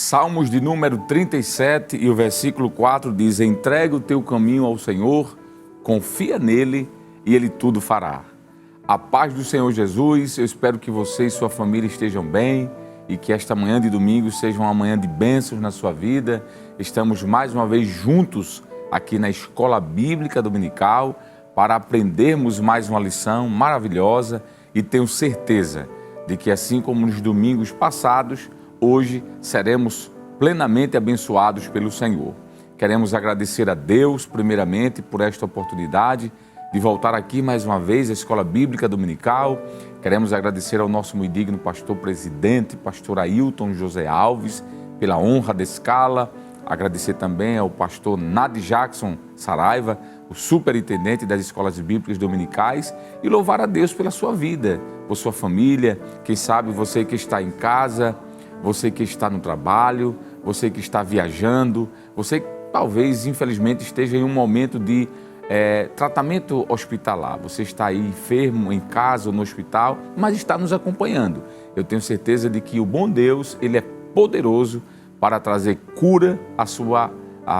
Salmos de número 37 e o versículo 4 diz: entrega o teu caminho ao Senhor, confia nele e ele tudo fará. A paz do Senhor Jesus, eu espero que você e sua família estejam bem e que esta manhã de domingo seja uma manhã de bênçãos na sua vida. Estamos mais uma vez juntos aqui na Escola Bíblica Dominical para aprendermos mais uma lição maravilhosa e tenho certeza de que assim como nos domingos passados, hoje seremos plenamente abençoados pelo Senhor. Queremos agradecer a Deus primeiramente por esta oportunidade de voltar aqui mais uma vez à Escola Bíblica Dominical. Queremos agradecer ao nosso muito digno pastor presidente, pastor Ailton José Alves, pela honra da escala. Agradecer também ao pastor Nadi Jackson Saraiva, o superintendente das escolas bíblicas dominicais, e louvar a Deus pela sua vida, por sua família. Quem sabe você que está em casa, você que está no trabalho, você que está viajando, você que talvez infelizmente esteja em um momento de tratamento hospitalar. Você está aí enfermo em casa ou no hospital, mas está nos acompanhando. Eu tenho certeza de que o bom Deus, Ele é poderoso para trazer cura à sua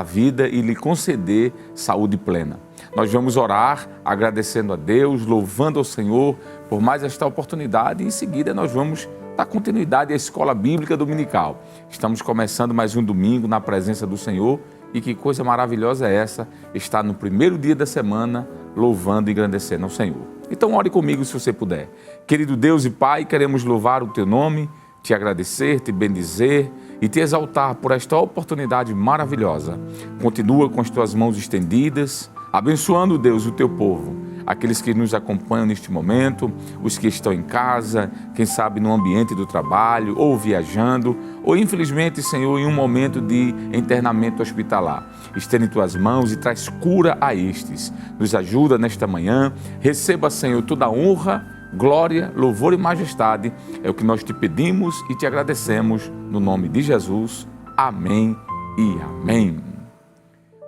vida e lhe conceder saúde plena. Nós vamos orar agradecendo a Deus, louvando ao Senhor por mais esta oportunidade e em seguida nós vamos dar continuidade à Escola Bíblica Dominical. Estamos começando mais um domingo na presença do Senhor e que coisa maravilhosa é essa, estar no primeiro dia da semana louvando e engrandecendo ao Senhor. Então ore comigo se você puder. Querido Deus e Pai, queremos louvar o Teu nome, te agradecer, te bendizer e te exaltar por esta oportunidade maravilhosa. Continua com as Tuas mãos estendidas, abençoando, Deus, o Teu povo, aqueles que nos acompanham neste momento, os que estão em casa, quem sabe no ambiente do trabalho, ou viajando, ou infelizmente, Senhor, em um momento de internamento hospitalar. Estende Tuas mãos e traz cura a estes. Nos ajuda nesta manhã, receba, Senhor, toda a honra, glória, louvor e majestade. É o que nós te pedimos e te agradecemos no nome de Jesus. Amém e amém.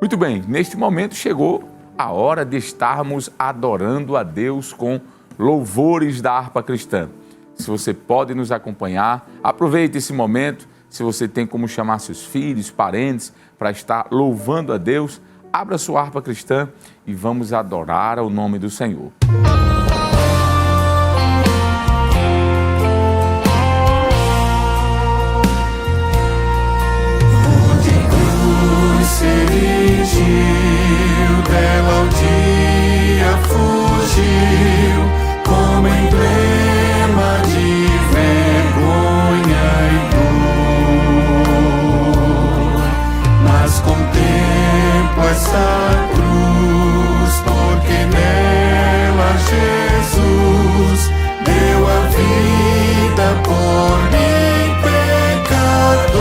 Muito bem, neste momento chegou a hora de estarmos adorando a Deus com louvores da harpa cristã. Se você pode nos acompanhar, aproveite esse momento. Se você tem como chamar seus filhos, parentes, para estar louvando a Deus, abra sua harpa cristã e vamos adorar ao nome do Senhor. Dela o dia fugiu, como emblema de vergonha e dor. Mas contemplo essa cruz, porque nela Jesus deu a vida por mim, pecador.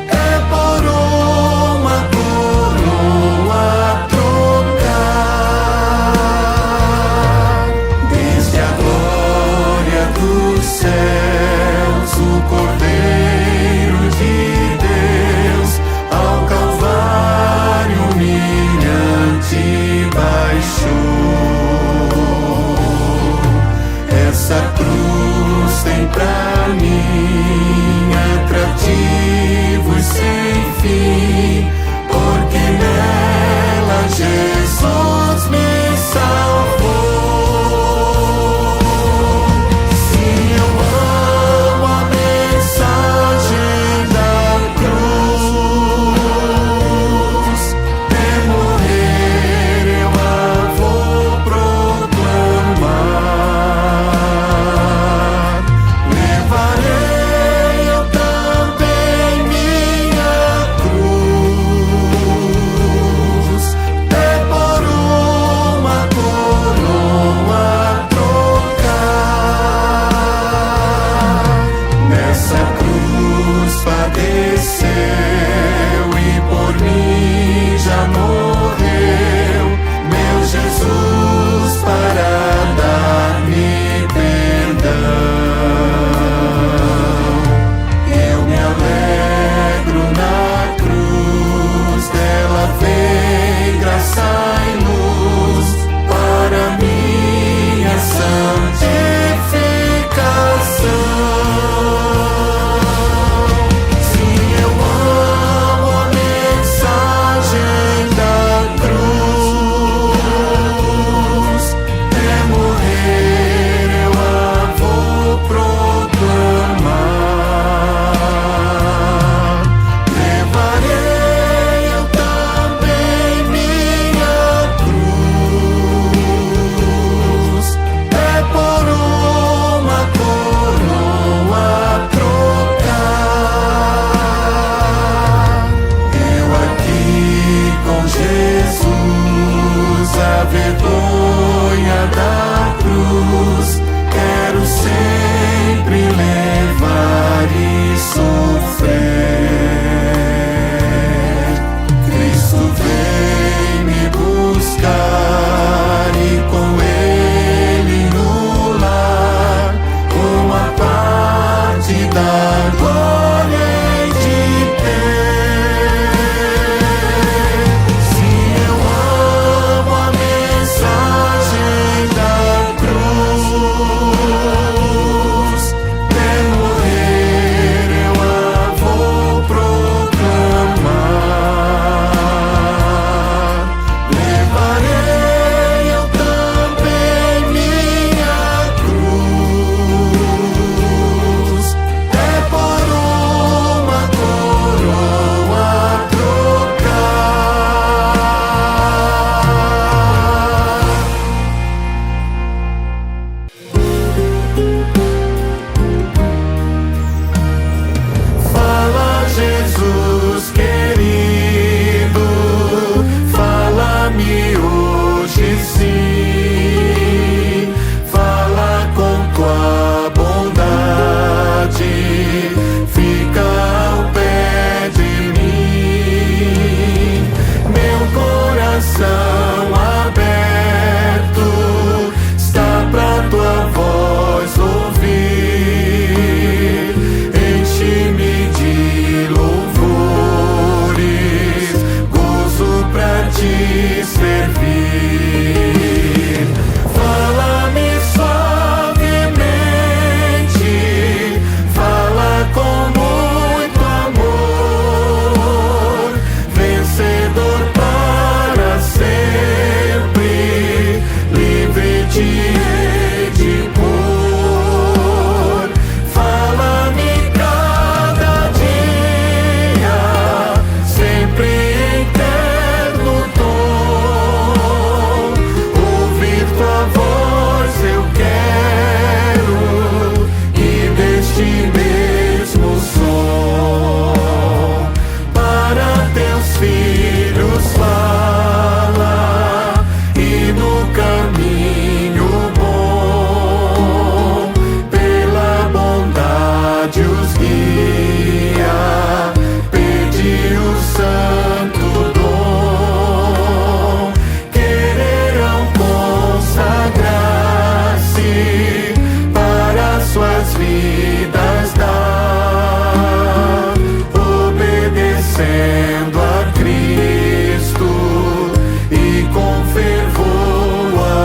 É te hei de pôr. Fala-me cada dia, sempre em terno tom. Ouvir tua voz eu quero, e deste mesmo som para teus filhos fala, e no caminho bom pela bondade os guia. Pedi o santo dom, quererão consagrar-se para suas vidas dar, obedecendo a Cristo e com fervor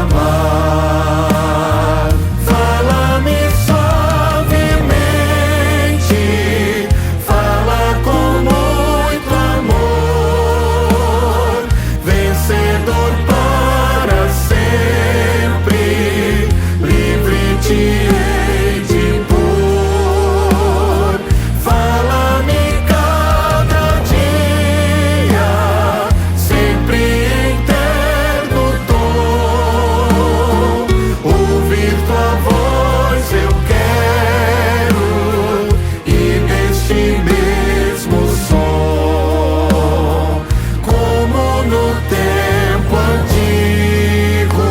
amar. Fala-me suavemente, fala com muito amor, vencedor para sempre, livre te hei de pôr. Fala-me cada dia, sempre em terno tom. Ouvir tua voz eu quero, e neste mesmo som, como no tempo antigo,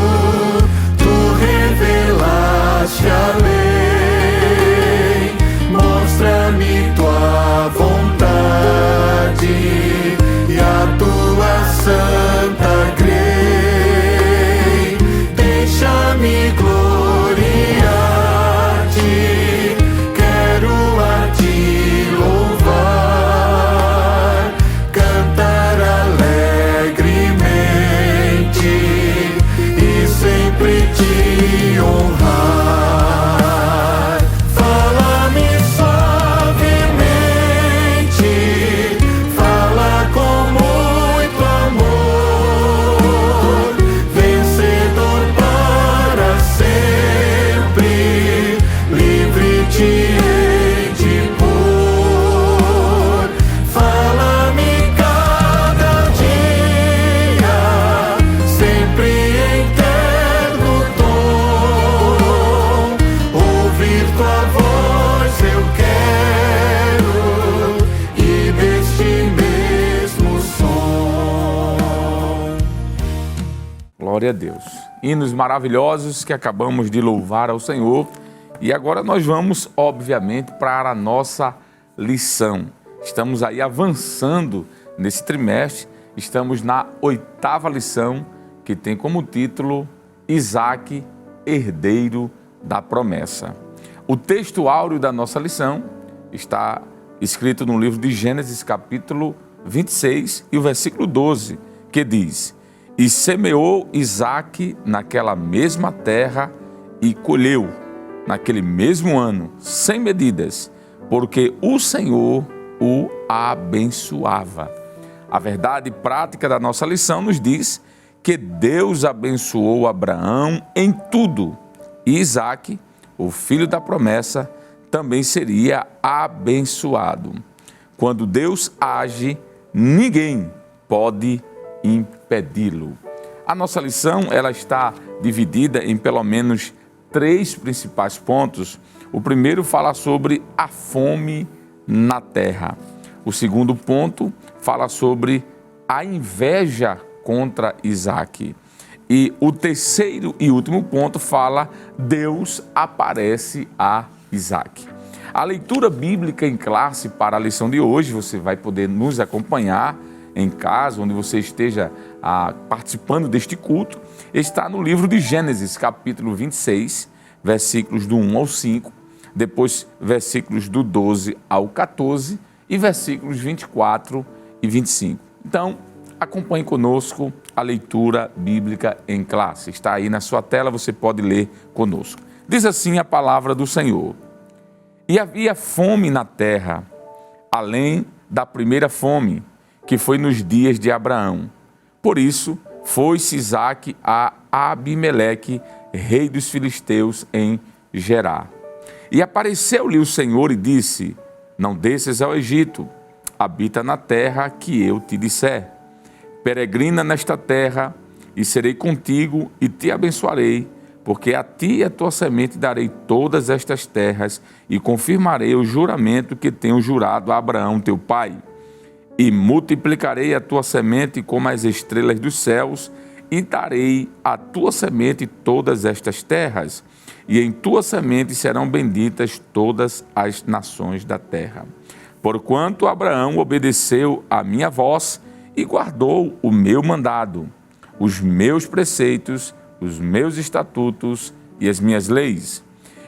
tu revelaste a lei. Mostra-me tua vontade e a tua santa grei. Deixa-me gloriar-te, quero a ti louvar, cantar alegremente e sempre te honrar. Fala-me suavemente, fala com muito amor, vencedor para sempre, livre te hei de pôr. Fala-me cada dia, sempre em terno tom. Ouvir tua voz eu quero, e deste mesmo som. Glória a Deus. Hinos maravilhosos que acabamos de louvar ao Senhor. E agora nós vamos, obviamente, para a nossa lição. Estamos aí avançando nesse trimestre. Estamos na 8ª lição, que tem como título Isaque, herdeiro da promessa. O texto áureo da nossa lição está escrito no livro de Gênesis, capítulo 26, e o versículo 12, que diz: E semeou Isaque naquela mesma terra e colheu naquele mesmo ano, sem medidas, porque o Senhor o abençoava. A verdade prática da nossa lição nos diz que Deus abençoou Abraão em tudo, e Isaque, o filho da promessa, também seria abençoado. Quando Deus age, ninguém pode impedi-lo. A nossa lição ela está dividida em pelo menos 3 principais pontos. O primeiro fala sobre a fome na terra. O segundo ponto fala sobre a inveja contra Isaque. E o terceiro e último ponto fala: Deus aparece a Isaque. A leitura bíblica em classe para a lição de hoje, você vai poder nos acompanhar em casa, onde você esteja participando deste culto, está no livro de Gênesis, capítulo 26, versículos do 1 ao 5, depois versículos do 12 ao 14 e versículos 24 e 25. Então, acompanhe conosco a leitura bíblica em classe. Está aí na sua tela, você pode ler conosco. Diz assim a palavra do Senhor: E havia fome na terra, além da primeira fome, que foi nos dias de Abraão. Por isso, foi-se Isaque a Abimeleque, rei dos filisteus, em Gerá. E apareceu-lhe o Senhor e disse: não desças ao Egito, habita na terra que eu te disser. Peregrina nesta terra, e serei contigo e te abençoarei, porque a ti e a tua semente darei todas estas terras, e confirmarei o juramento que tenho jurado a Abraão teu pai. E multiplicarei a tua semente como as estrelas dos céus, e darei à tua semente todas estas terras, e em tua semente serão benditas todas as nações da terra. Porquanto Abraão obedeceu à minha voz e guardou o meu mandado, os meus preceitos, os meus estatutos e as minhas leis.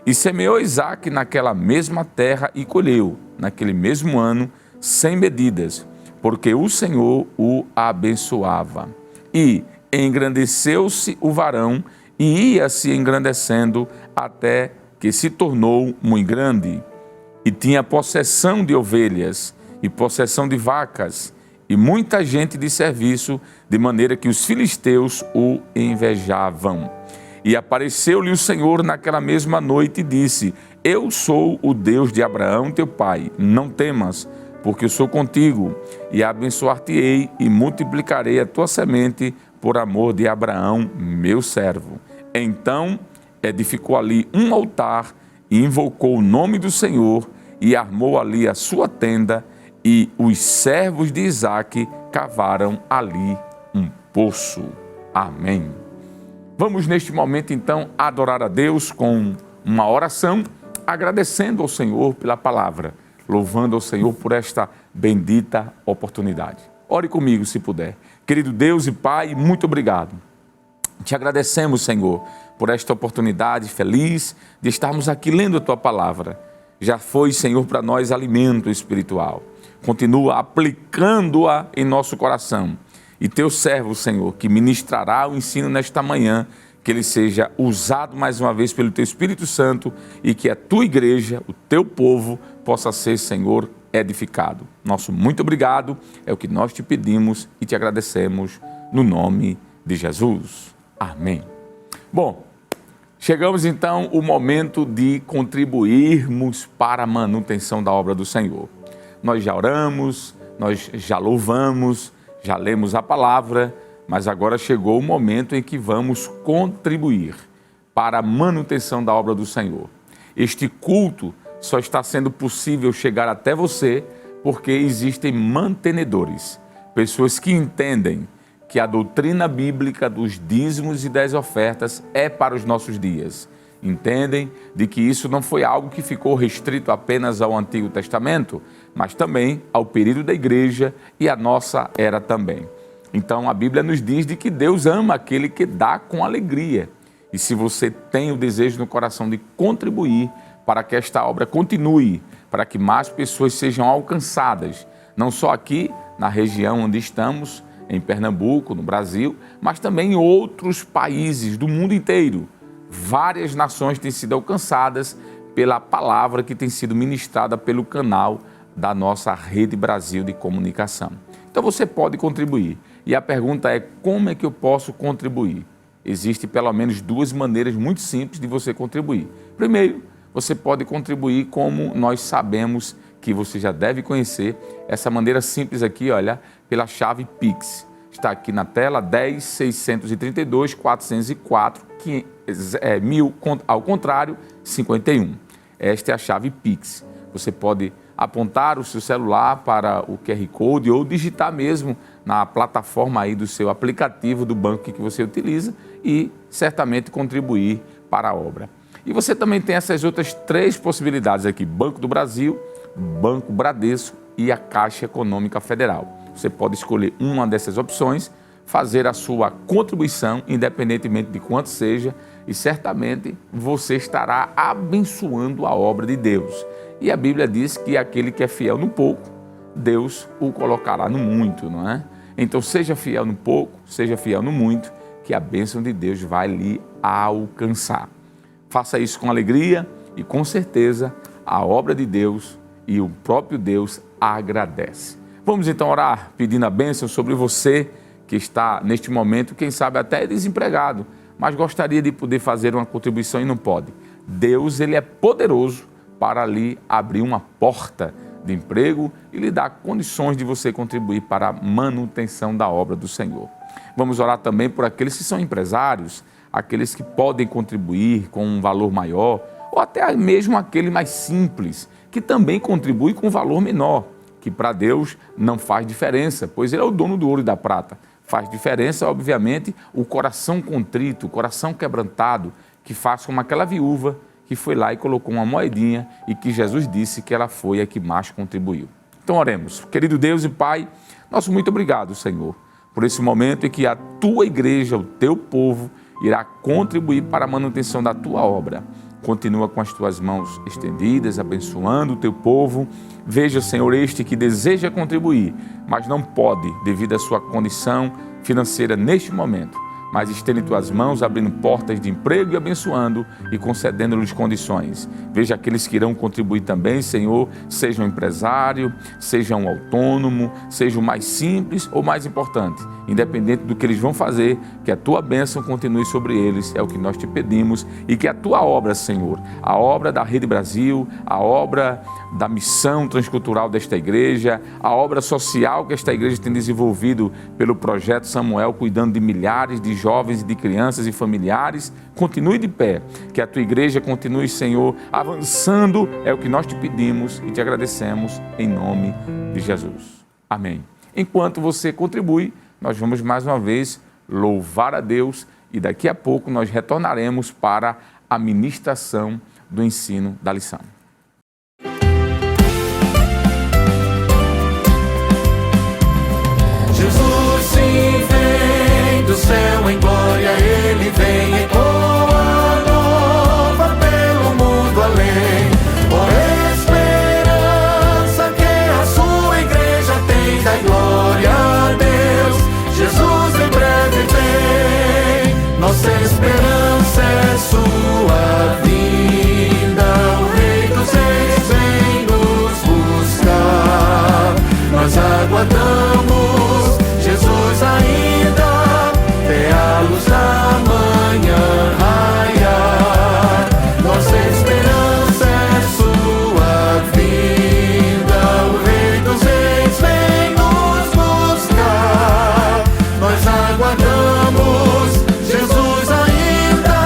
E semeou Isaque naquela mesma terra e colheu, naquele mesmo ano, 100 medidas, porque o Senhor o abençoava. E engrandeceu-se o varão e ia se engrandecendo até que se tornou muito grande. E tinha possessão de ovelhas e possessão de vacas e muita gente de serviço, de maneira que os filisteus o invejavam. E apareceu-lhe o Senhor naquela mesma noite e disse: eu sou o Deus de Abraão teu pai, não temas, porque eu sou contigo, e abençoar-te-ei e multiplicarei a tua semente por amor de Abraão, meu servo. Então edificou ali um altar e invocou o nome do Senhor e armou ali a sua tenda, e os servos de Isaque cavaram ali um poço. Amém. Vamos neste momento então adorar a Deus com uma oração, agradecendo ao Senhor pela palavra, louvando ao Senhor por esta bendita oportunidade. Ore comigo se puder. Querido Deus e Pai, muito obrigado. Te agradecemos, Senhor, por esta oportunidade feliz de estarmos aqui lendo a Tua palavra. Já foi, Senhor, para nós alimento espiritual. Continua aplicando-a em nosso coração. E Teu servo, Senhor, que ministrará o ensino nesta manhã, que ele seja usado mais uma vez pelo Teu Espírito Santo e que a Tua igreja, o Teu povo, possa ser, Senhor, edificado. Nosso muito obrigado, é o que nós te pedimos e te agradecemos no nome de Jesus. Amém. Bom, chegamos então ao momento de contribuirmos para a manutenção da obra do Senhor. Nós já oramos, nós já louvamos, já lemos a palavra, mas agora chegou o momento em que vamos contribuir para a manutenção da obra do Senhor. Este culto só está sendo possível chegar até você porque existem mantenedores, pessoas que entendem que a doutrina bíblica dos dízimos e das ofertas é para os nossos dias. Entendem de que isso não foi algo que ficou restrito apenas ao Antigo Testamento, mas também ao período da igreja e à nossa era também. Então a Bíblia nos diz de que Deus ama aquele que dá com alegria. E se você tem o desejo no coração de contribuir para que esta obra continue, para que mais pessoas sejam alcançadas, não só aqui na região onde estamos, em Pernambuco, no Brasil, mas também em outros países do mundo inteiro. Várias nações têm sido alcançadas pela palavra que tem sido ministrada pelo canal da nossa Rede Brasil de Comunicação. Então você pode contribuir. E a pergunta é: como é que eu posso contribuir? Existem pelo menos duas maneiras muito simples de você contribuir. Primeiro, você pode contribuir como nós sabemos que você já deve conhecer, essa maneira simples aqui, olha, pela chave Pix. Está aqui na tela, 10 632 404 1000, ao contrário, 51. Esta é a chave Pix. Você pode apontar o seu celular para o QR Code ou digitar mesmo na plataforma aí do seu aplicativo do banco que você utiliza e certamente contribuir para a obra. E você também tem essas outras três possibilidades aqui: Banco do Brasil, Banco Bradesco e a Caixa Econômica Federal. Você pode escolher uma dessas opções, fazer a sua contribuição, independentemente de quanto seja, e certamente você estará abençoando a obra de Deus. E a Bíblia diz que aquele que é fiel no pouco, Deus o colocará no muito, não é? Então seja fiel no pouco, seja fiel no muito, que a bênção de Deus vai lhe alcançar. Faça isso com alegria e com certeza a obra de Deus e o próprio Deus agradece. Vamos então orar pedindo a bênção sobre você que está neste momento, quem sabe até desempregado, mas gostaria de poder fazer uma contribuição e não pode. Deus, ele é poderoso para lhe abrir uma porta de emprego e lhe dar condições de você contribuir para a manutenção da obra do Senhor. Vamos orar também por aqueles que são empresários, aqueles que podem contribuir com um valor maior, ou até mesmo aquele mais simples, que também contribui com um valor menor, que para Deus não faz diferença, pois Ele é o dono do ouro e da prata. Faz diferença, obviamente, o coração contrito, o coração quebrantado, que faz como aquela viúva que foi lá e colocou uma moedinha e que Jesus disse que ela foi a que mais contribuiu. Então oremos. Querido Deus e Pai, nosso muito obrigado, Senhor, por esse momento em que a Tua igreja, o Teu povo, irá contribuir para a manutenção da Tua obra. Continua com as Tuas mãos estendidas, abençoando o Teu povo. Veja, Senhor, este que deseja contribuir, mas não pode devido à sua condição financeira neste momento. Mas estende Tuas mãos, abrindo portas de emprego e abençoando e concedendo-lhes condições. Veja aqueles que irão contribuir também, Senhor, sejam empresário, sejam autônomo, seja o mais simples ou mais importante. Independente do que eles vão fazer, que a Tua bênção continue sobre eles, é o que nós te pedimos. E que a Tua obra, Senhor, a obra da Rede Brasil, a obra da missão transcultural desta igreja, a obra social que esta igreja tem desenvolvido pelo Projeto Samuel, cuidando de milhares de jovens e de crianças e familiares, continue de pé, que a Tua igreja continue, Senhor, avançando, é o que nós te pedimos e te agradecemos em nome de Jesus. Amém. Enquanto você contribui, nós vamos mais uma vez louvar a Deus e daqui a pouco nós retornaremos para a ministração do ensino da lição. Jesus sim vem do céu em glória, Ele vem ecoa nova pelo mundo além. Por esperança que a sua igreja tem, dai glória a Deus. Jesus em breve vem, nossa esperança é sua vinda. O Rei dos Reis vem nos buscar, nós aguardamos Jesus ainda, até a luz da manhã raiar. Nossa esperança é sua vinda. O Rei dos Reis vem nos buscar, nós aguardamos Jesus ainda,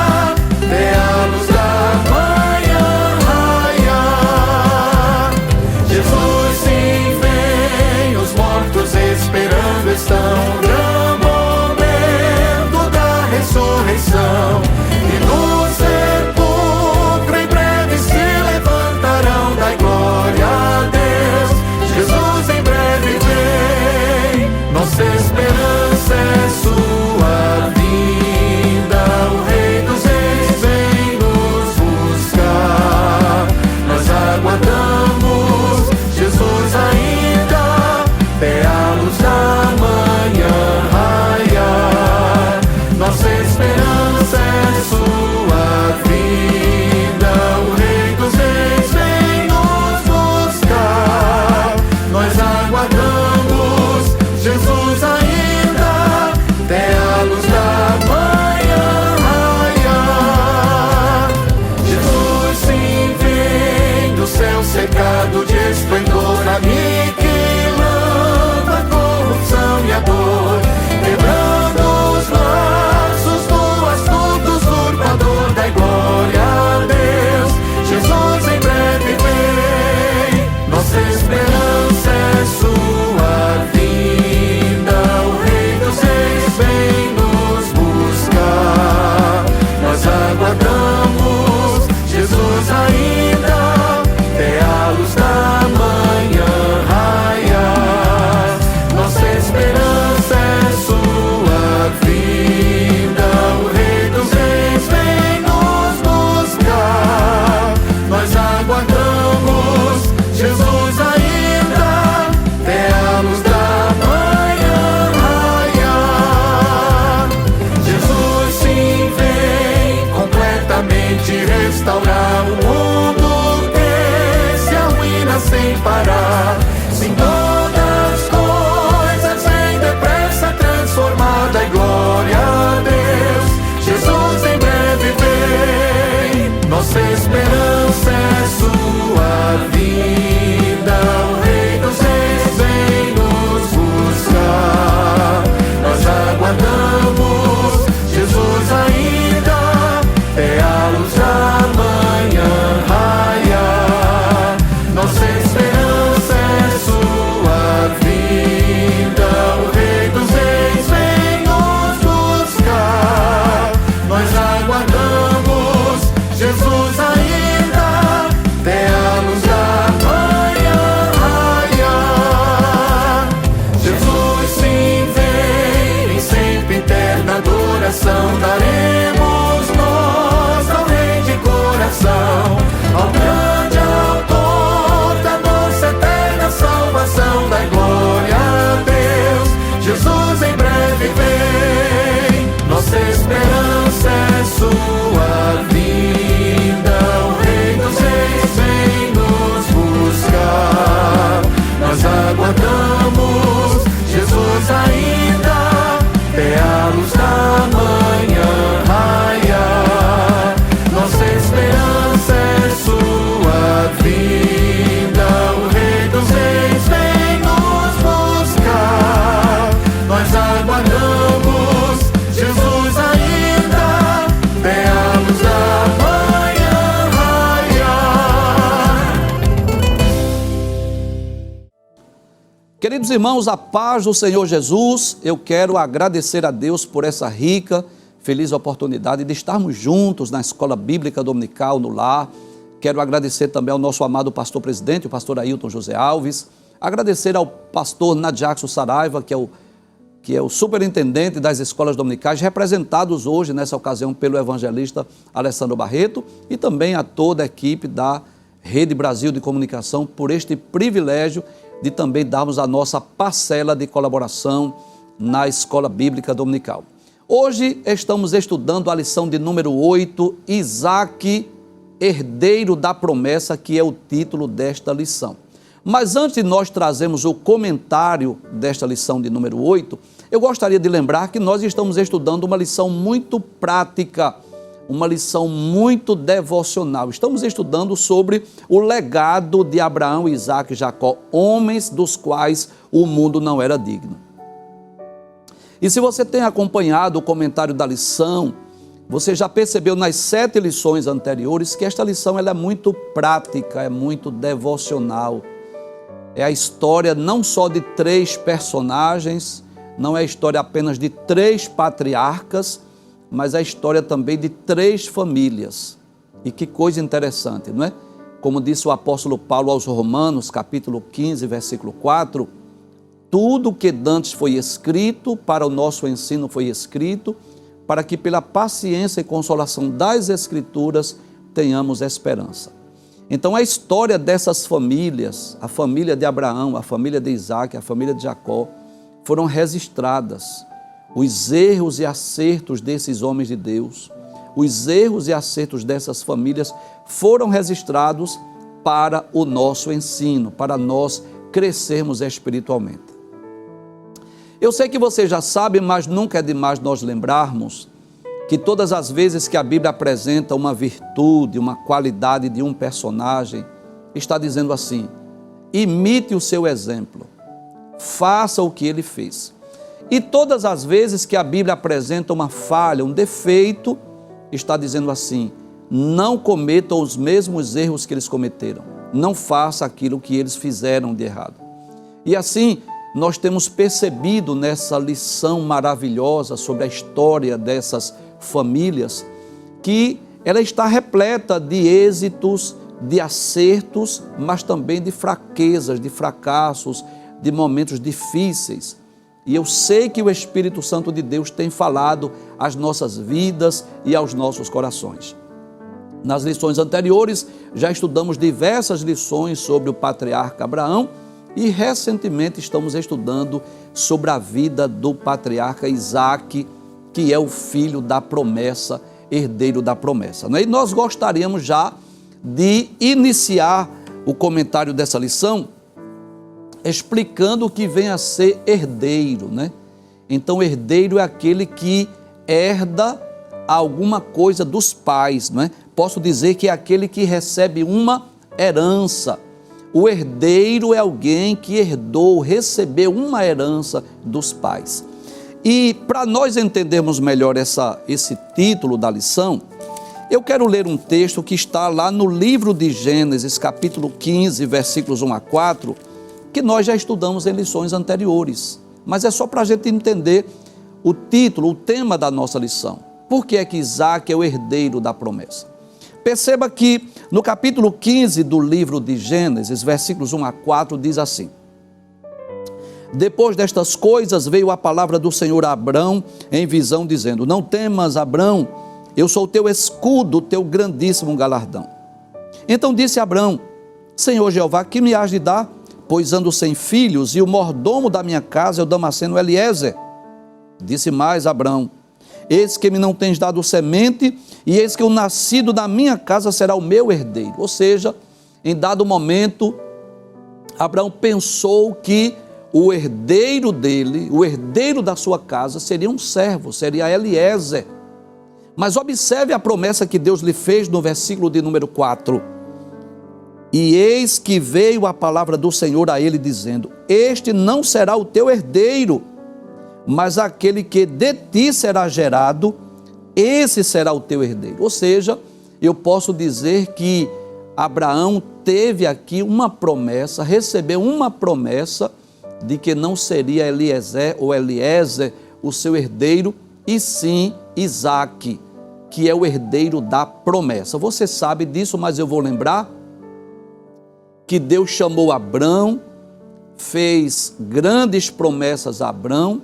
até a luz da manhã raiar. Jesus sim vem, os mortos esperando estão. E no sepulcro em breve se levantarão, dai glória a Deus. Jesus em breve vem, nossa esperança é sua vinda. O Rei dos Reis vem nos buscar, nós aguardamos Jesus ainda, até a luz da manhã raiar. Nossa esperança é sua vinda. O Rei dos Reis vem nos buscar, nós aguardamos Jesus ainda, até a luz da manhã raiar. Jesus sim vem do céu cercado de esplendor, aniquilando a corrupção e a dor, quebrando os laços do astuto usurpador. Dai glória a Deus, Jesus em breve vem, nossa esperança é sua vinda. O Rei dos Reis vem nos buscar, nós aguardamos Jesus ainda, até a luz da manhã raiar. Nossa esperança é sua vinda. O Rei dos Reis vem nos buscar, nós aguardamos Jesus ainda, até a luz da manhã raiar. Jesus sim vem completamente restaurar o mundo que se arruína sem parar. Sim, todas as coisas vem depressa transformada, e glória a Deus. Jesus Jesus ainda, até a luz da manhã raiar. Jesus sim vem, em sempre eterna adoração daremos nós ao Rei de coração, ao grande autor da nossa eterna salvação. Dai glória a Deus, Jesus em breve vem, nossa esperança é sua vinda. O Rei dos Reis vem nos buscar, nós aguardamos Jesus ainda, até a luz da manhã raiar. Nossa esperança é sua vinda. O Rei dos Reis vem nos buscar, nós aguardamos Jesus ainda, até a luz da manhã raiar. Queridos irmãos, a paz do Senhor Jesus, eu quero agradecer a Deus por essa rica, feliz oportunidade de estarmos juntos na Escola Bíblica Dominical, no lar. Quero agradecer também ao nosso amado pastor presidente, o pastor Ailton José Alves, agradecer ao pastor Nadiaxo Saraiva, que é o superintendente das escolas dominicais, representados hoje nessa ocasião pelo evangelista Alessandro Barreto, e também a toda a equipe da Rede Brasil de Comunicação por este privilégio de também darmos a nossa parcela de colaboração na Escola Bíblica Dominical. Hoje estamos estudando a lição de número 8, Isaque, herdeiro da promessa, que é o título desta lição. Mas antes de nós trazermos o comentário desta lição de número 8, eu gostaria de lembrar que nós estamos estudando uma lição muito prática, uma lição muito devocional. Estamos estudando sobre o legado de Abraão, Isaque e Jacó, homens dos quais o mundo não era digno. E se você tem acompanhado o comentário da lição, você já percebeu nas 7 lições anteriores que esta lição ela é muito prática, é muito devocional. É a história não só de 3 personagens, não é a história apenas de 3 patriarcas, mas a história também de 3 famílias. E que coisa interessante, não é? Como disse o apóstolo Paulo aos Romanos, capítulo 15, versículo 4, tudo que dantes foi escrito, para o nosso ensino foi escrito, para que pela paciência e consolação das Escrituras tenhamos esperança. Então a história dessas famílias, a família de Abraão, a família de Isaque, a família de Jacó, foram registradas. Os erros e acertos desses homens de Deus, os erros e acertos dessas famílias foram registrados para o nosso ensino, para nós crescermos espiritualmente. Eu sei que você já sabe, mas nunca é demais nós lembrarmos que todas as vezes que a Bíblia apresenta uma virtude, uma qualidade de um personagem, está dizendo assim: imite o seu exemplo, faça o que ele fez. E todas as vezes que a Bíblia apresenta uma falha, um defeito, está dizendo assim: não cometam os mesmos erros que eles cometeram, não faça aquilo que eles fizeram de errado. E assim, nós temos percebido nessa lição maravilhosa sobre a história dessas famílias, que ela está repleta de êxitos, de acertos, mas também de fraquezas, de fracassos, de momentos difíceis. E eu sei que o Espírito Santo de Deus tem falado às nossas vidas e aos nossos corações. Nas lições anteriores, já estudamos diversas lições sobre o patriarca Abraão e recentemente estamos estudando sobre a vida do patriarca Isaque, que é o filho da promessa, herdeiro da promessa. E nós gostaríamos já de iniciar o comentário dessa lição explicando o que vem a ser herdeiro, né? Então, herdeiro é aquele que herda alguma coisa dos pais, não é? Posso dizer que é aquele que recebe uma herança. O herdeiro é alguém que herdou, recebeu uma herança dos pais. E para nós entendermos melhor esse título da lição, eu quero ler um texto que está lá no livro de Gênesis, capítulo 15, versículos 1 a 4, que nós já estudamos em lições anteriores. Mas é só para a gente entender o título, o tema da nossa lição. Por que é que Isaque é o herdeiro da promessa? Perceba que no capítulo 15 do livro de Gênesis, versículos 1 a 4, diz assim: depois destas coisas veio a palavra do Senhor a Abrão em visão, dizendo: não temas, Abrão, eu sou o teu escudo, o teu grandíssimo galardão. Então disse Abrão: Senhor Jeová, que me has de dar? Pois ando sem filhos, e o mordomo da minha casa é o Damasceno Eliezer. Disse mais Abrão: eis que me não tens dado semente, e eis que o nascido da minha casa será o meu herdeiro. Ou seja, em dado momento, Abrão pensou que o herdeiro dele, o herdeiro da sua casa, seria um servo, seria Eliezer. Mas observe a promessa que Deus lhe fez no versículo de número 4. E eis que veio a palavra do Senhor a ele, dizendo: este não será o teu herdeiro, mas aquele que de ti será gerado, esse será o teu herdeiro. Ou seja, eu posso dizer que Abraão teve aqui uma promessa, recebeu uma promessa de que não seria Eliezer ou Eliezer o seu herdeiro, e sim Isaque, que é o herdeiro da promessa. Você sabe disso, mas eu vou lembrar que Deus chamou Abrão, fez grandes promessas a Abrão,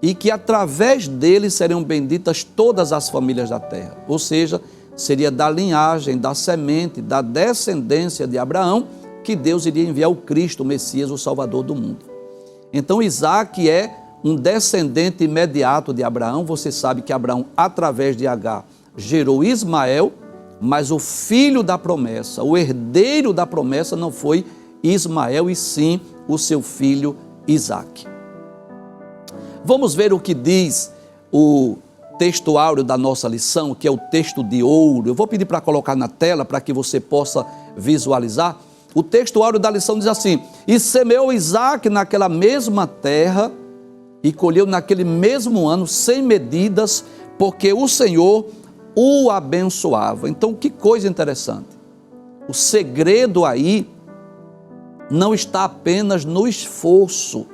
e que através dele seriam benditas todas as famílias da terra. Ou seja, seria da linhagem, da semente, da descendência de Abraão que Deus iria enviar o Cristo, o Messias, o Salvador do mundo. Então Isaque é um descendente imediato de Abraão. Você sabe que Abraão, através de Agar, gerou Ismael, mas o filho da promessa, o herdeiro da promessa não foi Ismael, e sim o seu filho Isaque. Vamos ver o que diz o texto áureo da nossa lição, que é o texto de ouro. Eu vou pedir para colocar na tela para que você possa visualizar. O texto áureo da lição diz assim: e semeou Isaque naquela mesma terra e colheu naquele mesmo ano sem medidas, porque o Senhor o abençoava. Então, que coisa interessante. O segredo aí não está apenas no esforço,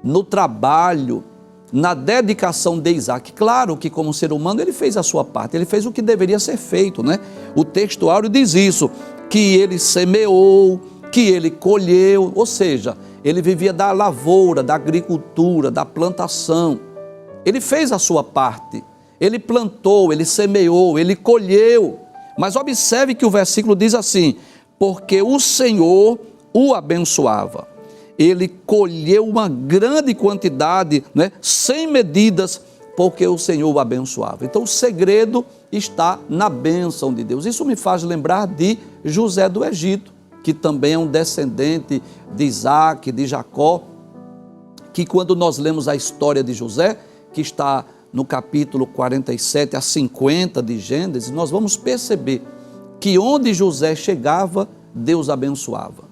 no trabalho, na dedicação de Isaque. Claro que como ser humano ele fez a sua parte, ele fez o que deveria ser feito, né? O texto áureo diz isso, que ele semeou, que ele colheu, ou seja, ele vivia da lavoura, da agricultura, da plantação. Ele fez a sua parte, ele plantou, ele semeou, ele colheu. Mas observe que o versículo diz assim: porque o Senhor o abençoava. Ele colheu uma grande quantidade, né, sem medidas, porque o Senhor o abençoava. Então o segredo está na bênção de Deus. Isso me faz lembrar de José do Egito, que também é um descendente de Isaque, de Jacó, que quando nós lemos a história de José, que está no capítulo 47 a 50 de Gênesis, nós vamos perceber que onde José chegava, Deus abençoava,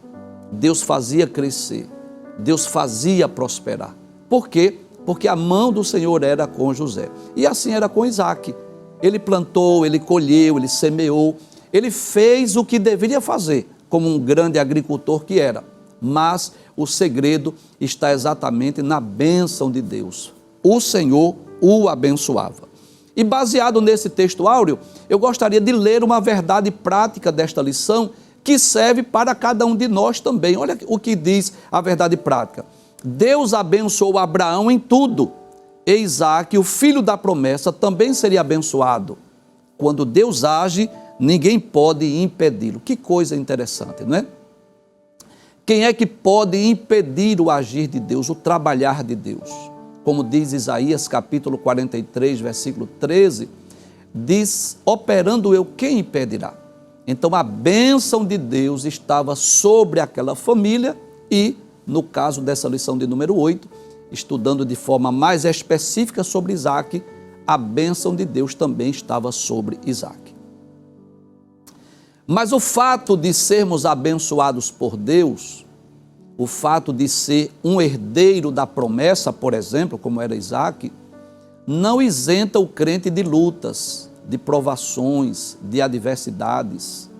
Deus fazia crescer, Deus fazia prosperar. Por quê? Porque a mão do Senhor era com José. E assim era com Isaque. Ele plantou, ele colheu, ele semeou, ele fez o que deveria fazer, como um grande agricultor que era. Mas o segredo está exatamente na bênção de Deus. O Senhor o abençoava. E baseado nesse texto áureo, eu gostaria de ler uma verdade prática desta lição, que serve para cada um de nós também. Olha o que diz a verdade prática. Deus abençoou Abraão em tudo. E Isaque, o filho da promessa, também seria abençoado. Quando Deus age, ninguém pode impedi-lo. Que coisa interessante, não é? Quem é que pode impedir o agir de Deus, o trabalhar de Deus? Como diz Isaías capítulo 43, versículo 13, diz: operando eu, quem impedirá? Então a bênção de Deus estava sobre aquela família e, no caso dessa lição de número 8, estudando de forma mais específica sobre Isaque, a bênção de Deus também estava sobre Isaque. Mas o fato de sermos abençoados por Deus, o fato de ser um herdeiro da promessa, por exemplo, como era Isaque, não isenta o crente de lutas, de provações, de adversidades.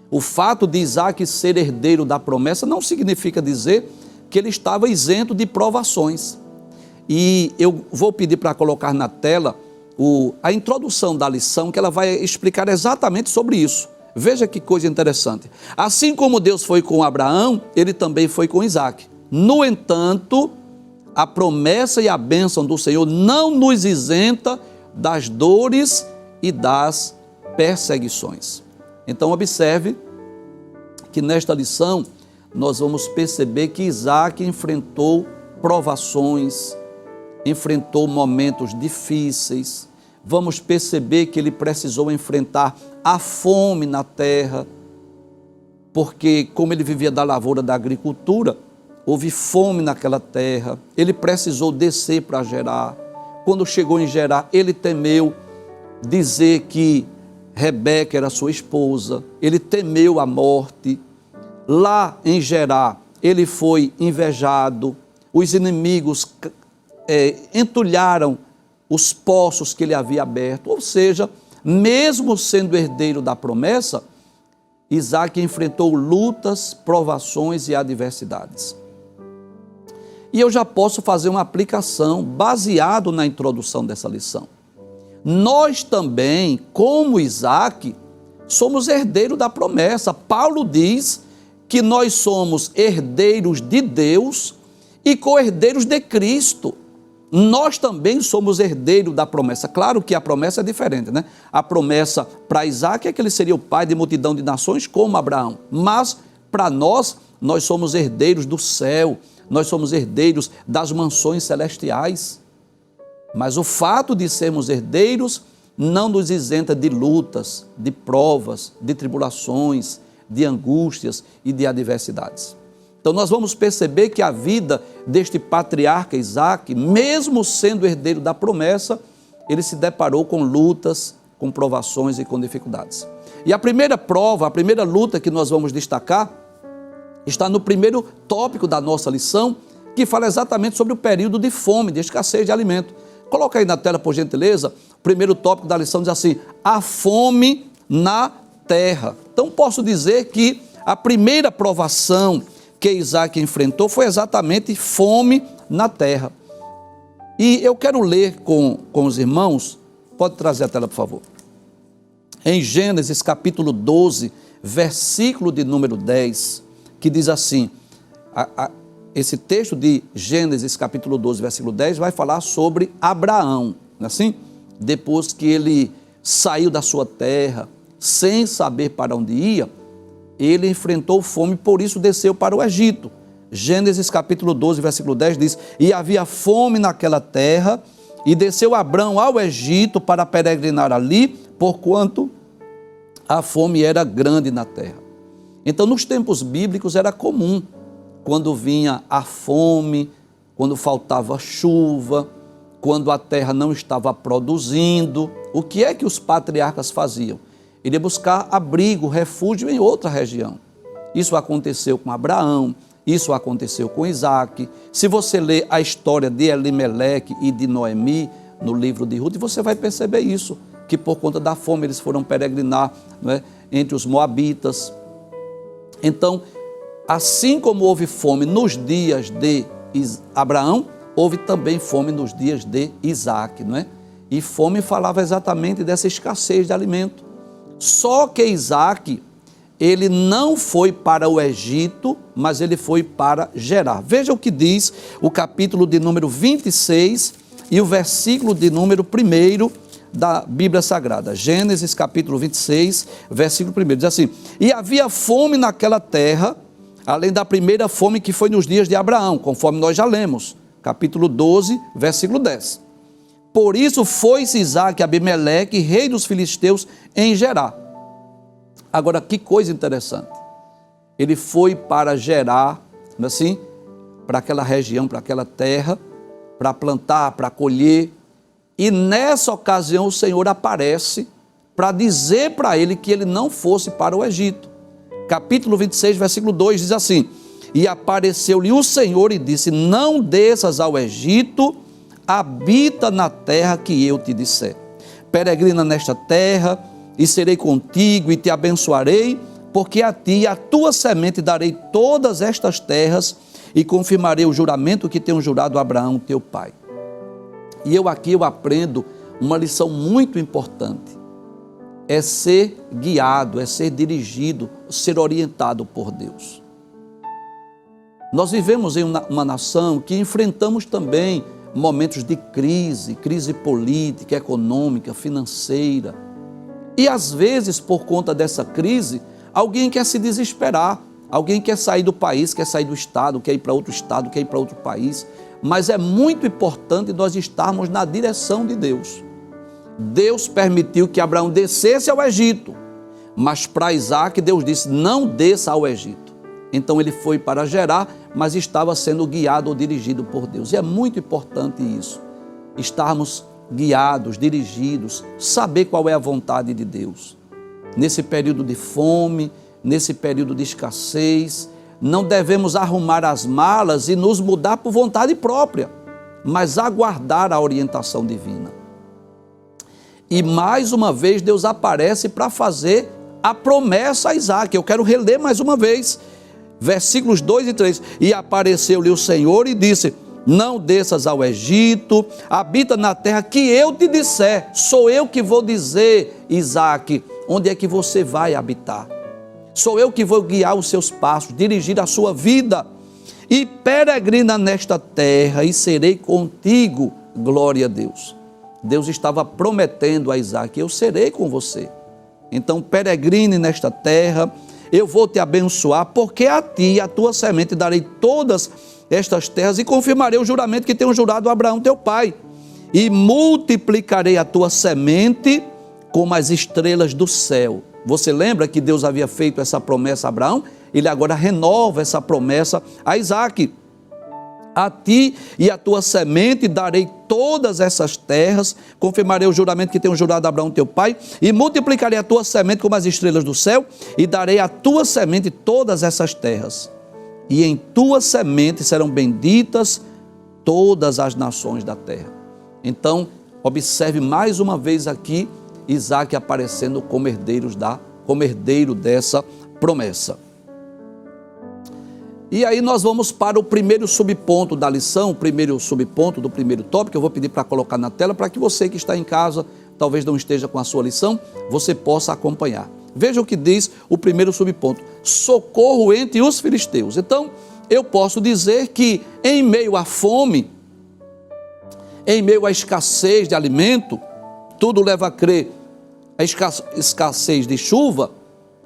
O fato de Isaque ser herdeiro da promessa não significa dizer que ele estava isento de provações. E eu vou pedir para colocar na tela a introdução da lição, que ela vai explicar exatamente sobre isso. Veja que coisa interessante. Assim como Deus foi com Abraão, ele também foi com Isaque. No entanto, a promessa e a bênção do Senhor não nos isenta das dores e das perseguições. Então observe que nesta lição nós vamos perceber que Isaque enfrentou provações, enfrentou momentos difíceis. Vamos perceber que ele precisou enfrentar a fome na terra, porque como ele vivia da lavoura da agricultura, houve fome naquela terra. Ele precisou descer para Gerar. Quando chegou em Gerar, ele temeu dizer que Rebeca era sua esposa, ele temeu a morte. Lá em Gerar, ele foi invejado, os inimigos entulharam os poços que ele havia aberto, ou seja, mesmo sendo herdeiro da promessa, Isaque enfrentou lutas, provações e adversidades. E eu já posso fazer uma aplicação baseado na introdução dessa lição. Nós também, como Isaque, somos herdeiros da promessa. Paulo diz que nós somos herdeiros de Deus e co-herdeiros de Cristo. Nós também somos herdeiros da promessa. Claro que a promessa é diferente, né? A promessa para Isaque é que ele seria o pai de multidão de nações como Abraão. Mas para nós somos herdeiros do céu, nós somos herdeiros das mansões celestiais. Mas o fato de sermos herdeiros não nos isenta de lutas, de provas, de tribulações, de angústias e de adversidades. Então nós vamos perceber que a vida deste patriarca Isaque, mesmo sendo herdeiro da promessa, ele se deparou com lutas, com provações e com dificuldades. E a primeira prova, a primeira luta que nós vamos destacar, está no primeiro tópico da nossa lição, que fala exatamente sobre o período de fome, de escassez de alimento. Coloca aí na tela, por gentileza, o primeiro tópico da lição diz assim: a fome na terra. Então posso dizer que a primeira provação que Isaque enfrentou foi exatamente fome na terra. E eu quero ler com os irmãos, pode trazer a tela, por favor. Em Gênesis capítulo 12, versículo de número 10, que diz assim, esse texto de Gênesis capítulo 12, versículo 10, vai falar sobre Abraão, não é assim? Depois que ele saiu da sua terra, sem saber para onde ia, ele enfrentou fome, por isso desceu para o Egito. Gênesis capítulo 12, versículo 10 diz: e havia fome naquela terra, e desceu Abrão ao Egito para peregrinar ali, porquanto a fome era grande na terra. Então, nos tempos bíblicos era comum, quando vinha a fome, quando faltava chuva, quando a terra não estava produzindo, o que é que os patriarcas faziam? Iria buscar abrigo, refúgio em outra região. Isso aconteceu com Abraão, isso aconteceu com Isaque. Se você ler a história de Elimeleque e de Noemi no livro de Ruth, você vai perceber isso, que por conta da fome eles foram peregrinar, não é, entre os moabitas. Então, assim como houve fome nos dias de Abraão, houve também fome nos dias de Isaque, não é? E fome falava exatamente dessa escassez de alimento. Só que Isaque, ele não foi para o Egito, mas ele foi para Gerar. Veja o que diz o capítulo de número 26 e o versículo de número 1 da Bíblia Sagrada. Gênesis capítulo 26, versículo 1, diz assim: e havia fome naquela terra, além da primeira fome que foi nos dias de Abraão, conforme nós já lemos, capítulo 12, versículo 10. Por isso foi-se Isaque a Abimeleque, rei dos filisteus, em Gerar. Agora, que coisa interessante. Ele foi para Gerar, não é assim? Para aquela região, para aquela terra, para plantar, para colher. E nessa ocasião o Senhor aparece para dizer para ele que ele não fosse para o Egito. Capítulo 26, versículo 2 diz assim: e apareceu-lhe o Senhor e disse: não desças ao Egito, habita na terra que eu te disser. Peregrina nesta terra, e serei contigo e te abençoarei, porque a ti e a tua semente darei todas estas terras, e confirmarei o juramento que tenho jurado a Abraão, teu pai. E aqui eu aprendo uma lição muito importante. é ser guiado, é ser dirigido, ser orientado por Deus. Nós vivemos em uma nação que enfrentamos também momentos de crise política, econômica, financeira. E às vezes, por conta dessa crise, alguém quer se desesperar, alguém quer sair do país, quer sair do estado, quer ir para outro estado, quer ir para outro país. Mas é muito importante nós estarmos na direção de Deus. Deus permitiu que Abraão descesse ao Egito, mas para Isaac Deus disse, não desça ao Egito. Então ele foi para Gerar, mas estava sendo guiado ou dirigido por Deus. E é muito importante isso, estarmos guiados, dirigidos, saber qual é a vontade de Deus. Nesse período de fome, nesse período de escassez, não devemos arrumar as malas e nos mudar por vontade própria, mas aguardar a orientação divina. E mais uma vez Deus aparece para fazer a promessa a Isaac. Eu quero reler mais uma vez, versículos 2 e 3. E apareceu-lhe o Senhor e disse, não desças ao Egito, habita na terra que eu te disser. Sou eu que vou dizer, Isaac, onde é que você vai habitar. Sou eu que vou guiar os seus passos, dirigir a sua vida. E peregrina nesta terra e serei contigo, glória a Deus. Deus estava prometendo a Isaac, eu serei com você. Então peregrine nesta terra, eu vou te abençoar, porque a ti e a tua semente darei todas estas terras e confirmarei o juramento que tenho jurado a Abraão teu pai. E multiplicarei a tua semente como as estrelas do céu. Você lembra que Deus havia feito essa promessa a Abraão? Ele agora renova essa promessa a Isaac. A ti e a tua semente darei todas essas terras, confirmarei o juramento que tenho jurado a Abraão teu pai, e multiplicarei a tua semente como as estrelas do céu, e darei à tua semente todas essas terras. E em tua semente serão benditas todas as nações da terra. Então, observe mais uma vez aqui, Isaac aparecendo como herdeiro dessa promessa. E aí nós vamos para o primeiro subponto da lição, o primeiro subponto do primeiro tópico. Eu vou pedir para colocar na tela para que você que está em casa, talvez não esteja com a sua lição, você possa acompanhar. Veja o que diz o primeiro subponto: socorro entre os filisteus. Então, eu posso dizer que em meio à fome, em meio à escassez de alimento, tudo leva a crer a escassez de chuva,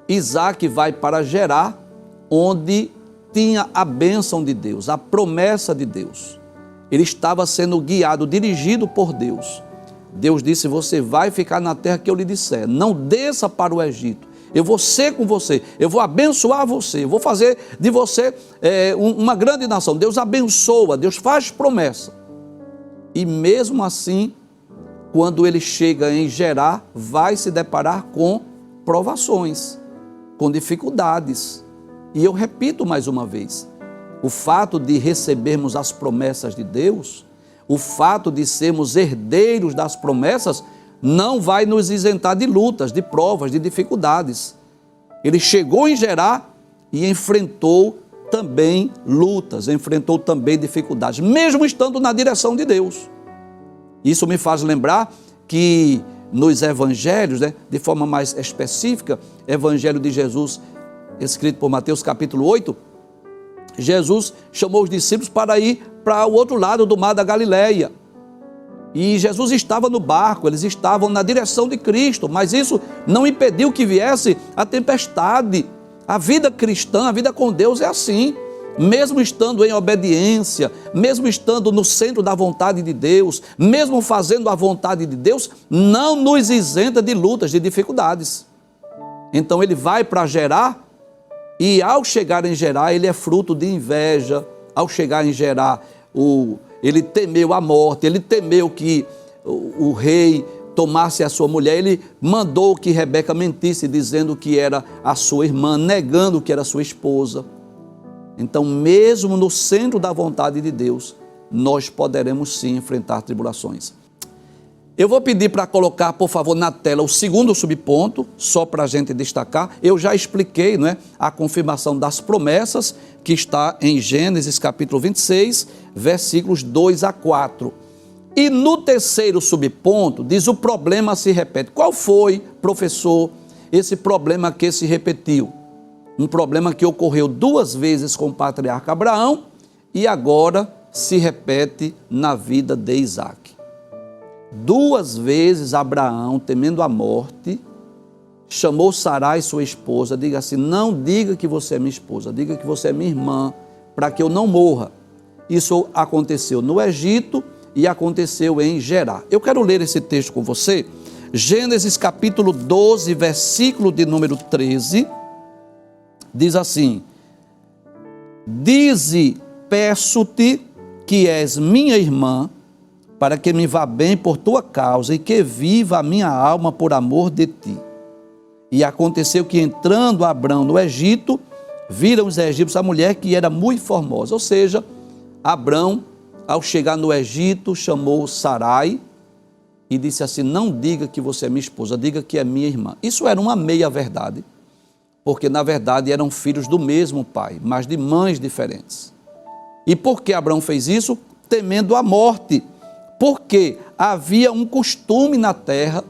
Isaac vai para Gerar, onde tinha a bênção de Deus, a promessa de Deus. Ele estava sendo guiado, dirigido por Deus. Deus disse, você vai ficar na terra que eu lhe disser, não desça para o Egito, eu vou ser com você, eu vou abençoar você, eu vou fazer de você uma grande nação. Deus abençoa, Deus faz promessa. E mesmo assim, quando ele chega em Gerar, vai se deparar com provações, com dificuldades. E eu repito mais uma vez, o fato de recebermos as promessas de Deus, o fato de sermos herdeiros das promessas, não vai nos isentar de lutas, de provas, de dificuldades. Ele chegou em Gerar e enfrentou também lutas, enfrentou também dificuldades, mesmo estando na direção de Deus. Isso me faz lembrar que nos evangelhos, de forma mais específica, Evangelho de Jesus, escrito por Mateus capítulo 8, Jesus chamou os discípulos para ir para o outro lado do mar da Galileia. E Jesus estava no barco, eles estavam na direção de Cristo, mas isso não impediu que viesse a tempestade. A vida cristã, a vida com Deus é assim. Mesmo estando em obediência, mesmo estando no centro da vontade de Deus, mesmo fazendo a vontade de Deus, não nos isenta de lutas, de dificuldades. Então ele vai para Gerar, e ao chegar em Gerar, ele é fruto de inveja. Ao chegar em Gerar, ele temeu a morte, ele temeu que o rei tomasse a sua mulher, ele mandou que Rebeca mentisse, dizendo que era a sua irmã, negando que era sua esposa. Então, mesmo no centro da vontade de Deus, nós poderemos sim enfrentar tribulações. Eu vou pedir para colocar, por favor, na tela o segundo subponto, só para a gente destacar. Eu já expliquei, a confirmação das promessas, que está em Gênesis capítulo 26, versículos 2 a 4. E no terceiro subponto, diz o problema se repete. Qual foi, professor, esse problema que se repetiu? Um problema que ocorreu 2 vezes com o patriarca Abraão e agora se repete na vida de Isaque. 2 vezes Abraão, temendo a morte, chamou Sarai, sua esposa, diga assim, não diga que você é minha esposa, diga que você é minha irmã, para que eu não morra. Isso aconteceu no Egito e aconteceu em Gerar. Eu quero ler esse texto com você, Gênesis capítulo 12, versículo de número 13, diz assim, dize, peço-te que és minha irmã, para que me vá bem por tua causa e que viva a minha alma por amor de ti. E aconteceu que entrando Abrão no Egito, viram os egípcios a mulher que era muito formosa. Ou seja, Abrão, ao chegar no Egito, chamou Sarai e disse assim, não diga que você é minha esposa, diga que é minha irmã. Isso era uma meia-verdade, porque na verdade eram filhos do mesmo pai, mas de mães diferentes. E por que Abrão fez isso? Temendo a morte. Porque havia um costume na terra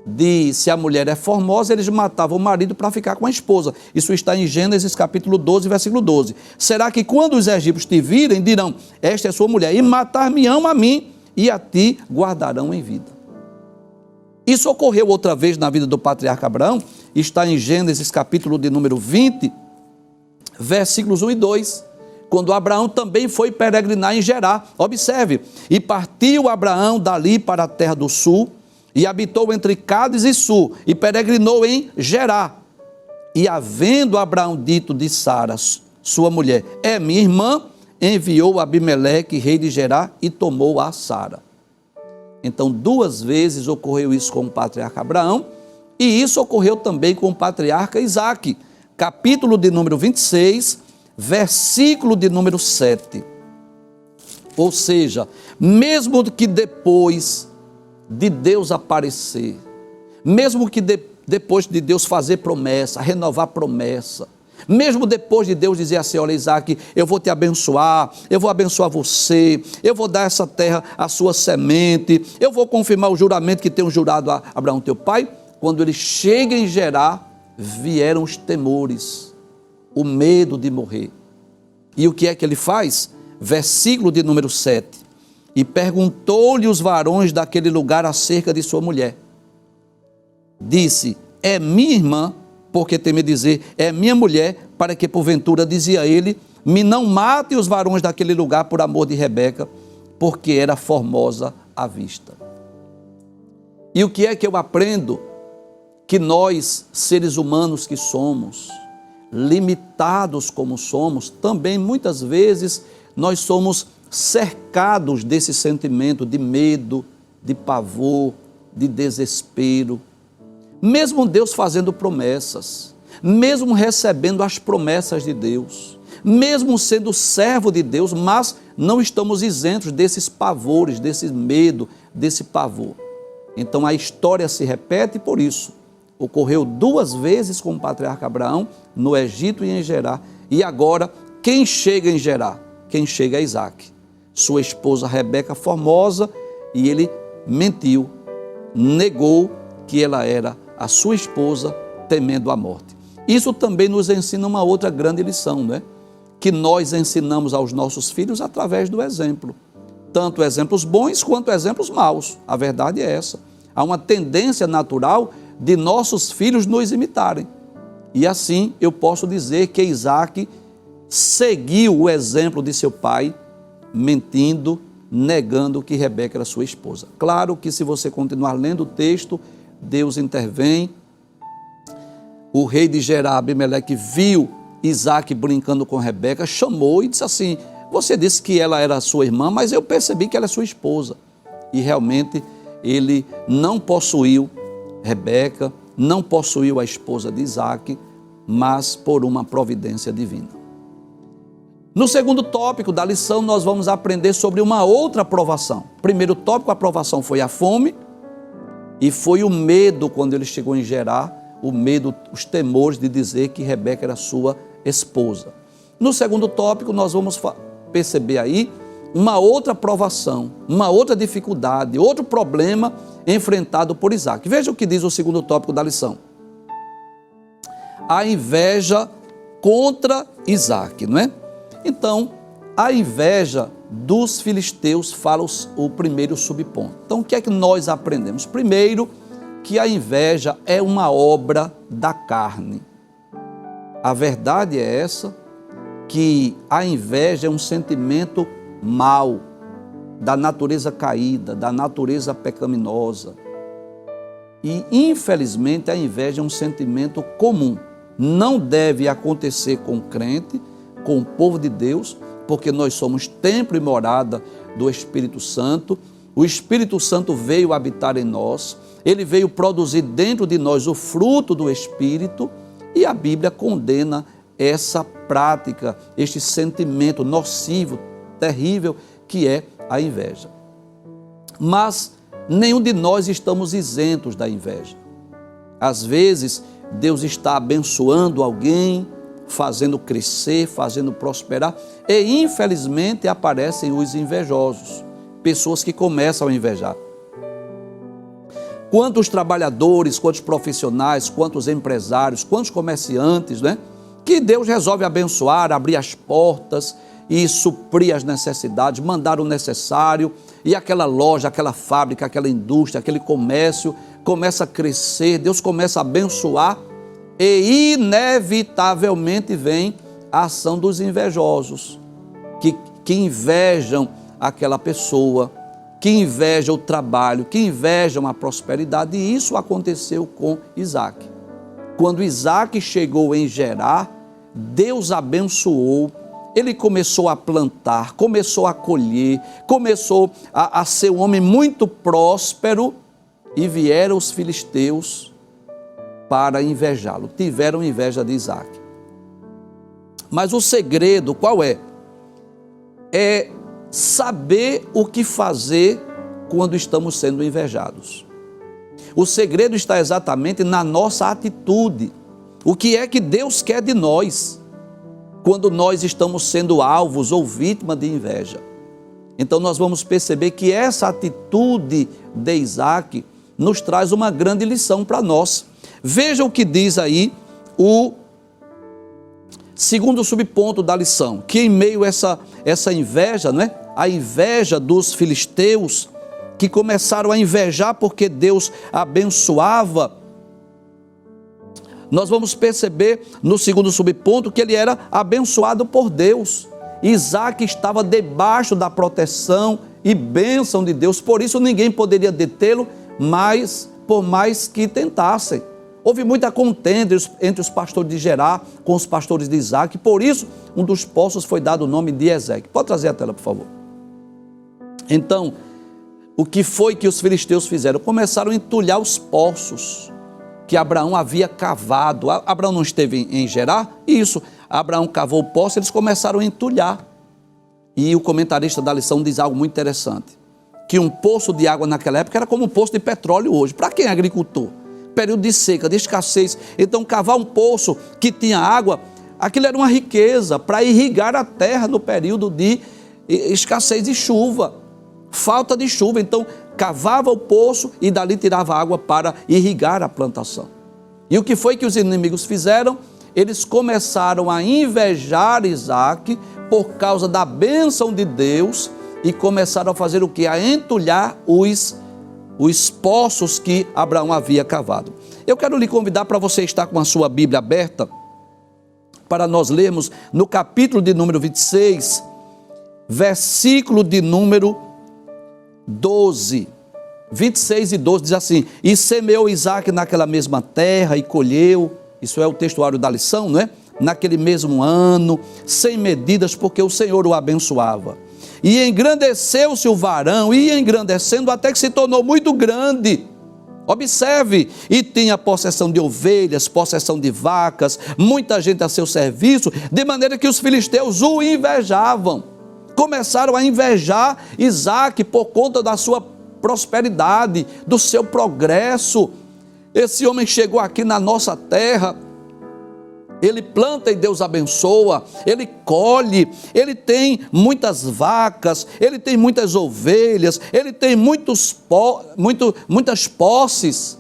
de, se a mulher é formosa, eles matavam o marido para ficar com a esposa. Isso está em Gênesis capítulo 12, versículo 12. Será que quando os egípcios te virem, dirão, esta é sua mulher, e matar-me-ão a mim, e a ti guardarão em vida. Isso ocorreu outra vez na vida do patriarca Abraão, está em Gênesis capítulo de número 20, versículos 1 e 2. Quando Abraão também foi peregrinar em Gerar. Observe, e partiu Abraão dali para a terra do sul, e habitou entre Cádiz e Sul, e peregrinou em Gerar. E havendo Abraão dito de Sara, sua mulher, é minha irmã, enviou Abimeleque, rei de Gerar, e tomou a Sara. Então 2 vezes ocorreu isso com o patriarca Abraão, e isso ocorreu também com o patriarca Isaque. Capítulo de número 26, versículo de número 7. Ou seja, mesmo que depois de Deus aparecer, mesmo que depois de Deus fazer promessa, renovar promessa, mesmo depois de Deus dizer assim, olha Isaque, eu vou te abençoar, eu vou abençoar você, eu vou dar essa terra à sua semente, eu vou confirmar o juramento que tenho jurado a Abraão teu pai, quando ele chega em Gerar, vieram os temores, o medo de morrer. E o que é que ele faz? Versículo de número 7. E perguntou-lhe os varões daquele lugar acerca de sua mulher. Disse, é minha irmã, porque teme dizer, é minha mulher, para que porventura, dizia ele, me não mate os varões daquele lugar por amor de Rebeca, porque era formosa à vista. E o que é que eu aprendo? Que nós, seres humanos que somos, limitados como somos, também muitas vezes nós somos cercados desse sentimento de medo, de pavor, de desespero. Mesmo Deus fazendo promessas, mesmo recebendo as promessas de Deus, mesmo sendo servo de Deus, mas não estamos isentos desses pavores, desse medo, desse pavor. Então a história se repete por isso. Ocorreu 2 vezes com o patriarca Abraão, no Egito e em Gerar. E agora, quem chega em Gerar? Quem chega é Isaque. Sua esposa Rebeca, formosa, e ele mentiu, negou que ela era a sua esposa, temendo a morte. Isso também nos ensina uma outra grande lição, não é? Que nós ensinamos aos nossos filhos através do exemplo. Tanto exemplos bons quanto exemplos maus. A verdade é essa. Há uma tendência natural de nossos filhos nos imitarem. E assim eu posso dizer que Isaque seguiu o exemplo de seu pai, mentindo, negando que Rebeca era sua esposa. Claro que se você continuar lendo o texto, Deus intervém. O rei de Gerar, Abimeleque, viu Isaque brincando com Rebeca, chamou e disse assim, você disse que ela era sua irmã, mas eu percebi que ela é sua esposa. E realmente ele não possuiu Rebeca, não possuiu a esposa de Isaque, mas por uma providência divina. No segundo tópico da lição, nós vamos aprender sobre uma outra provação. Primeiro tópico, a provação foi a fome, e foi o medo quando ele chegou em Gerar, o medo, os temores de dizer que Rebeca era sua esposa. No segundo tópico, nós vamos perceber aí uma outra provação, uma outra dificuldade, outro problema enfrentado por Isaac. Veja o que diz o segundo tópico da lição. A inveja contra Isaac, não é? Então, a inveja dos filisteus fala o primeiro subponto. Então, o que é que nós aprendemos? Primeiro, que a inveja é uma obra da carne. A verdade é essa, que a inveja é um sentimento mau, da natureza caída, da natureza pecaminosa. E, infelizmente, a inveja é um sentimento comum. Não deve acontecer com o crente, com o povo de Deus, porque nós somos templo e morada do Espírito Santo. O Espírito Santo veio habitar em nós, ele veio produzir dentro de nós o fruto do Espírito, e a Bíblia condena essa prática, este sentimento nocivo, terrível, que é a inveja. Mas nenhum de nós estamos isentos da inveja. Às vezes, Deus está abençoando alguém, fazendo crescer, fazendo prosperar, e infelizmente aparecem os invejosos, pessoas que começam a invejar. Quantos trabalhadores, quantos profissionais, quantos empresários, quantos comerciantes, né? Que Deus resolve abençoar, abrir as portas e suprir as necessidades, mandar o necessário, e aquela loja, aquela fábrica, aquela indústria, aquele comércio começa a crescer, Deus começa a abençoar, e inevitavelmente vem a ação dos invejosos, que invejam aquela pessoa, que invejam o trabalho, que invejam a prosperidade, e isso aconteceu com Isaac. Quando Isaac chegou em Gerar, Deus abençoou, ele começou a plantar, começou a colher, começou a ser um homem muito próspero, e vieram os filisteus para invejá-lo, tiveram inveja de Isaac. Mas o segredo qual é? É saber o que fazer quando estamos sendo invejados. O segredo está exatamente na nossa atitude. O que é que Deus quer de nós quando nós estamos sendo alvos ou vítima de inveja? Então nós vamos perceber que essa atitude de Isaac nos traz uma grande lição para nós. Veja o que diz aí o segundo subponto da lição, que em meio a essa inveja, né? A inveja dos filisteus, que começaram a invejar porque Deus abençoava, nós vamos perceber no segundo subponto que ele era abençoado por Deus. Isaac estava debaixo da proteção e bênção de Deus, por isso ninguém poderia detê-lo, mas por mais que tentassem. Houve muita contenda entre os pastores de Gerar com os pastores de Isaac, por isso um dos poços foi dado o nome de Ezeque. Pode trazer a tela, por favor. Então, o que foi que os filisteus fizeram? Começaram a entulhar os poços que Abraão havia cavado. Abraão não esteve em Gerar? Isso, Abraão cavou o poço, eles começaram a entulhar. E o comentarista da lição diz algo muito interessante, que um poço de água naquela época era como um poço de petróleo hoje. Para quem é agricultor? Período de seca, de escassez. Então, cavar um poço que tinha água, aquilo era uma riqueza para irrigar a terra no período de escassez de chuva, falta de chuva. Então, cavava o poço e dali tirava água para irrigar a plantação. E o que foi que os inimigos fizeram? Eles começaram a invejar Isaac por causa da bênção de Deus e começaram a fazer o quê? A entulhar os poços que Abraão havia cavado. Eu quero lhe convidar para você estar com a sua Bíblia aberta, para nós lermos no capítulo de número 26, versículo de número 12. 26 e 12 diz assim: e semeou Isaac naquela mesma terra e colheu, isso é o textuário da lição, não é? Naquele mesmo ano, sem medidas, porque o Senhor o abençoava. E engrandeceu-se o varão, e engrandecendo até que se tornou muito grande. Observe, e tinha possessão de ovelhas, possessão de vacas, muita gente a seu serviço, de maneira que os filisteus o invejavam. Começaram a invejar Isaac por conta da sua prosperidade, do seu progresso. Esse homem chegou aqui na nossa terra Ele planta e Deus abençoa, ele colhe, ele tem muitas vacas, ele tem muitas ovelhas, ele tem muitas posses.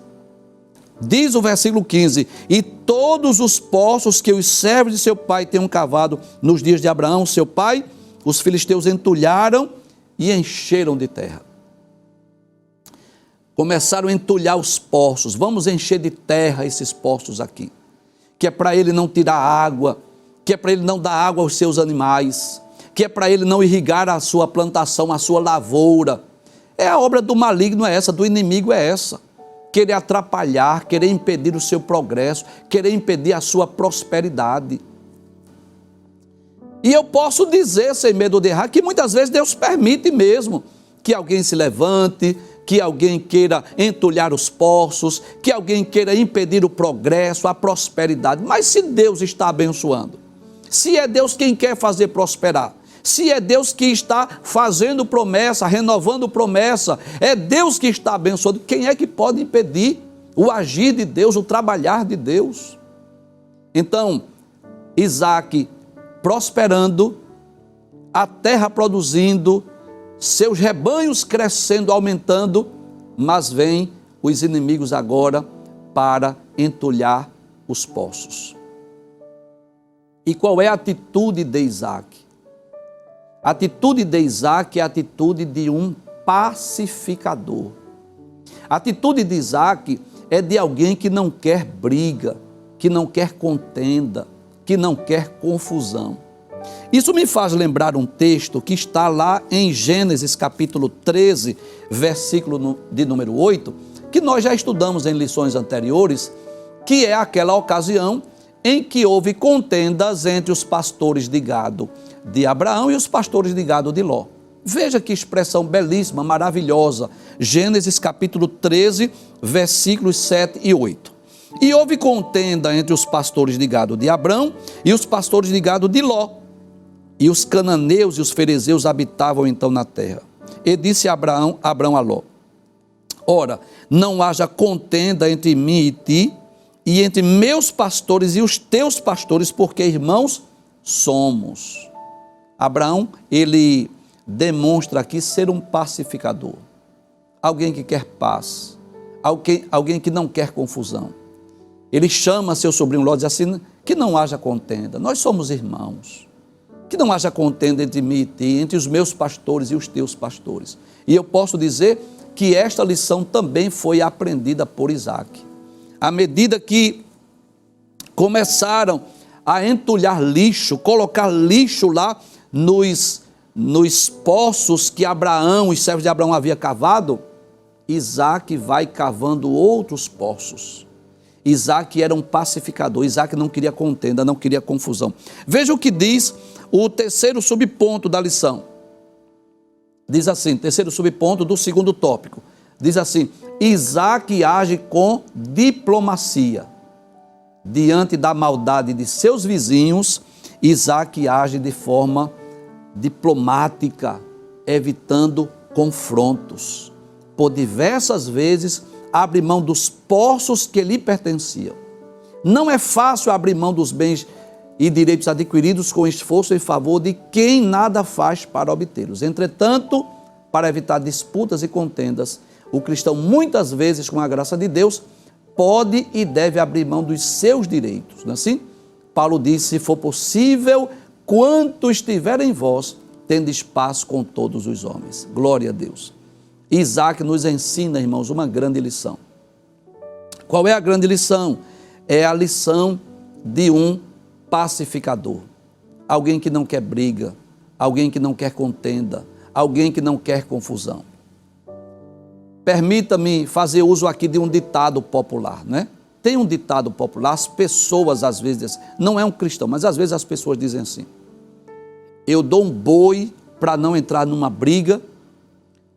Diz o versículo 15: e todos os poços que os servos de seu pai tenham cavado nos dias de Abraão, seu pai, os filisteus entulharam e encheram de terra. Começaram a entulhar os poços. Vamos encher de terra esses poços aqui, que é para ele não tirar água, que é para ele não dar água aos seus animais, que é para ele não irrigar a sua plantação, a sua lavoura. É a obra do maligno, é essa, do inimigo é essa. Querer atrapalhar, querer impedir o seu progresso, querer impedir a sua prosperidade. E eu posso dizer, sem medo de errar, que muitas vezes Deus permite mesmo que alguém se levante, que alguém queira entulhar os poços, que alguém queira impedir o progresso, a prosperidade. Mas se Deus está abençoando, se é Deus quem quer fazer prosperar, se é Deus que está fazendo promessa, renovando promessa, é Deus que está abençoando, quem é que pode impedir o agir de Deus, o trabalhar de Deus? Então, Isaac prosperando, a terra produzindo, seus rebanhos crescendo, aumentando, mas vêm os inimigos agora para entulhar os poços. E qual é a atitude de Isaac? A atitude de Isaac é a atitude de um pacificador. A atitude de Isaac é de alguém que não quer briga, que não quer contenda, que não quer confusão. Isso me faz lembrar um texto que está lá em Gênesis capítulo 13, versículo de número 8, que nós já estudamos em lições anteriores, que é aquela ocasião em que houve contendas entre os pastores de gado de Abraão e os pastores de gado de Ló. Veja que expressão belíssima, maravilhosa. Gênesis capítulo 13, versículos 7 e 8. E houve contenda entre os pastores de gado de Abrão e os pastores de gado de Ló. E os cananeus e os ferezeus habitavam então na terra. E disse Abrão a Ló: ora, não haja contenda entre mim e ti, e entre meus pastores e os teus pastores, porque irmãos somos. Abraão, ele demonstra aqui ser um pacificador, alguém que quer paz, alguém que não quer confusão. Ele chama seu sobrinho Ló e diz assim: que não haja contenda, nós somos irmãos, que não haja contenda entre mim e ti, entre os meus pastores e os teus pastores. E eu posso dizer que esta lição também foi aprendida por Isaac. À medida que começaram a entulhar lixo, colocar lixo lá nos poços que Abraão, os servos de Abraão haviam cavado, Isaac vai cavando outros poços. Isaac era um pacificador, Isaac não queria contenda, não queria confusão. Veja o que diz o terceiro subponto da lição. Diz assim, terceiro subponto do segundo tópico. Diz assim: Isaac age com diplomacia. Diante da maldade de seus vizinhos, Isaac age de forma diplomática, evitando confrontos. Por diversas vezes, abre mão dos poços que lhe pertenciam. Não é fácil abrir mão dos bens e direitos adquiridos com esforço em favor de quem nada faz para obtê-los. Entretanto, para evitar disputas e contendas, o cristão muitas vezes, com a graça de Deus, pode e deve abrir mão dos seus direitos. Não é assim? Paulo diz: se for possível, quanto estiver em vós, tende paz com todos os homens. Glória a Deus. Isaac nos ensina, irmãos, uma grande lição. Qual é a grande lição? É a lição de um pacificador. Alguém que não quer briga, alguém que não quer contenda, alguém que não quer confusão. Permita-me fazer uso aqui de um ditado popular, né? Tem um ditado popular, as pessoas às vezes dizem, não é um cristão, mas às vezes as pessoas dizem assim: eu dou um boi para não entrar numa briga,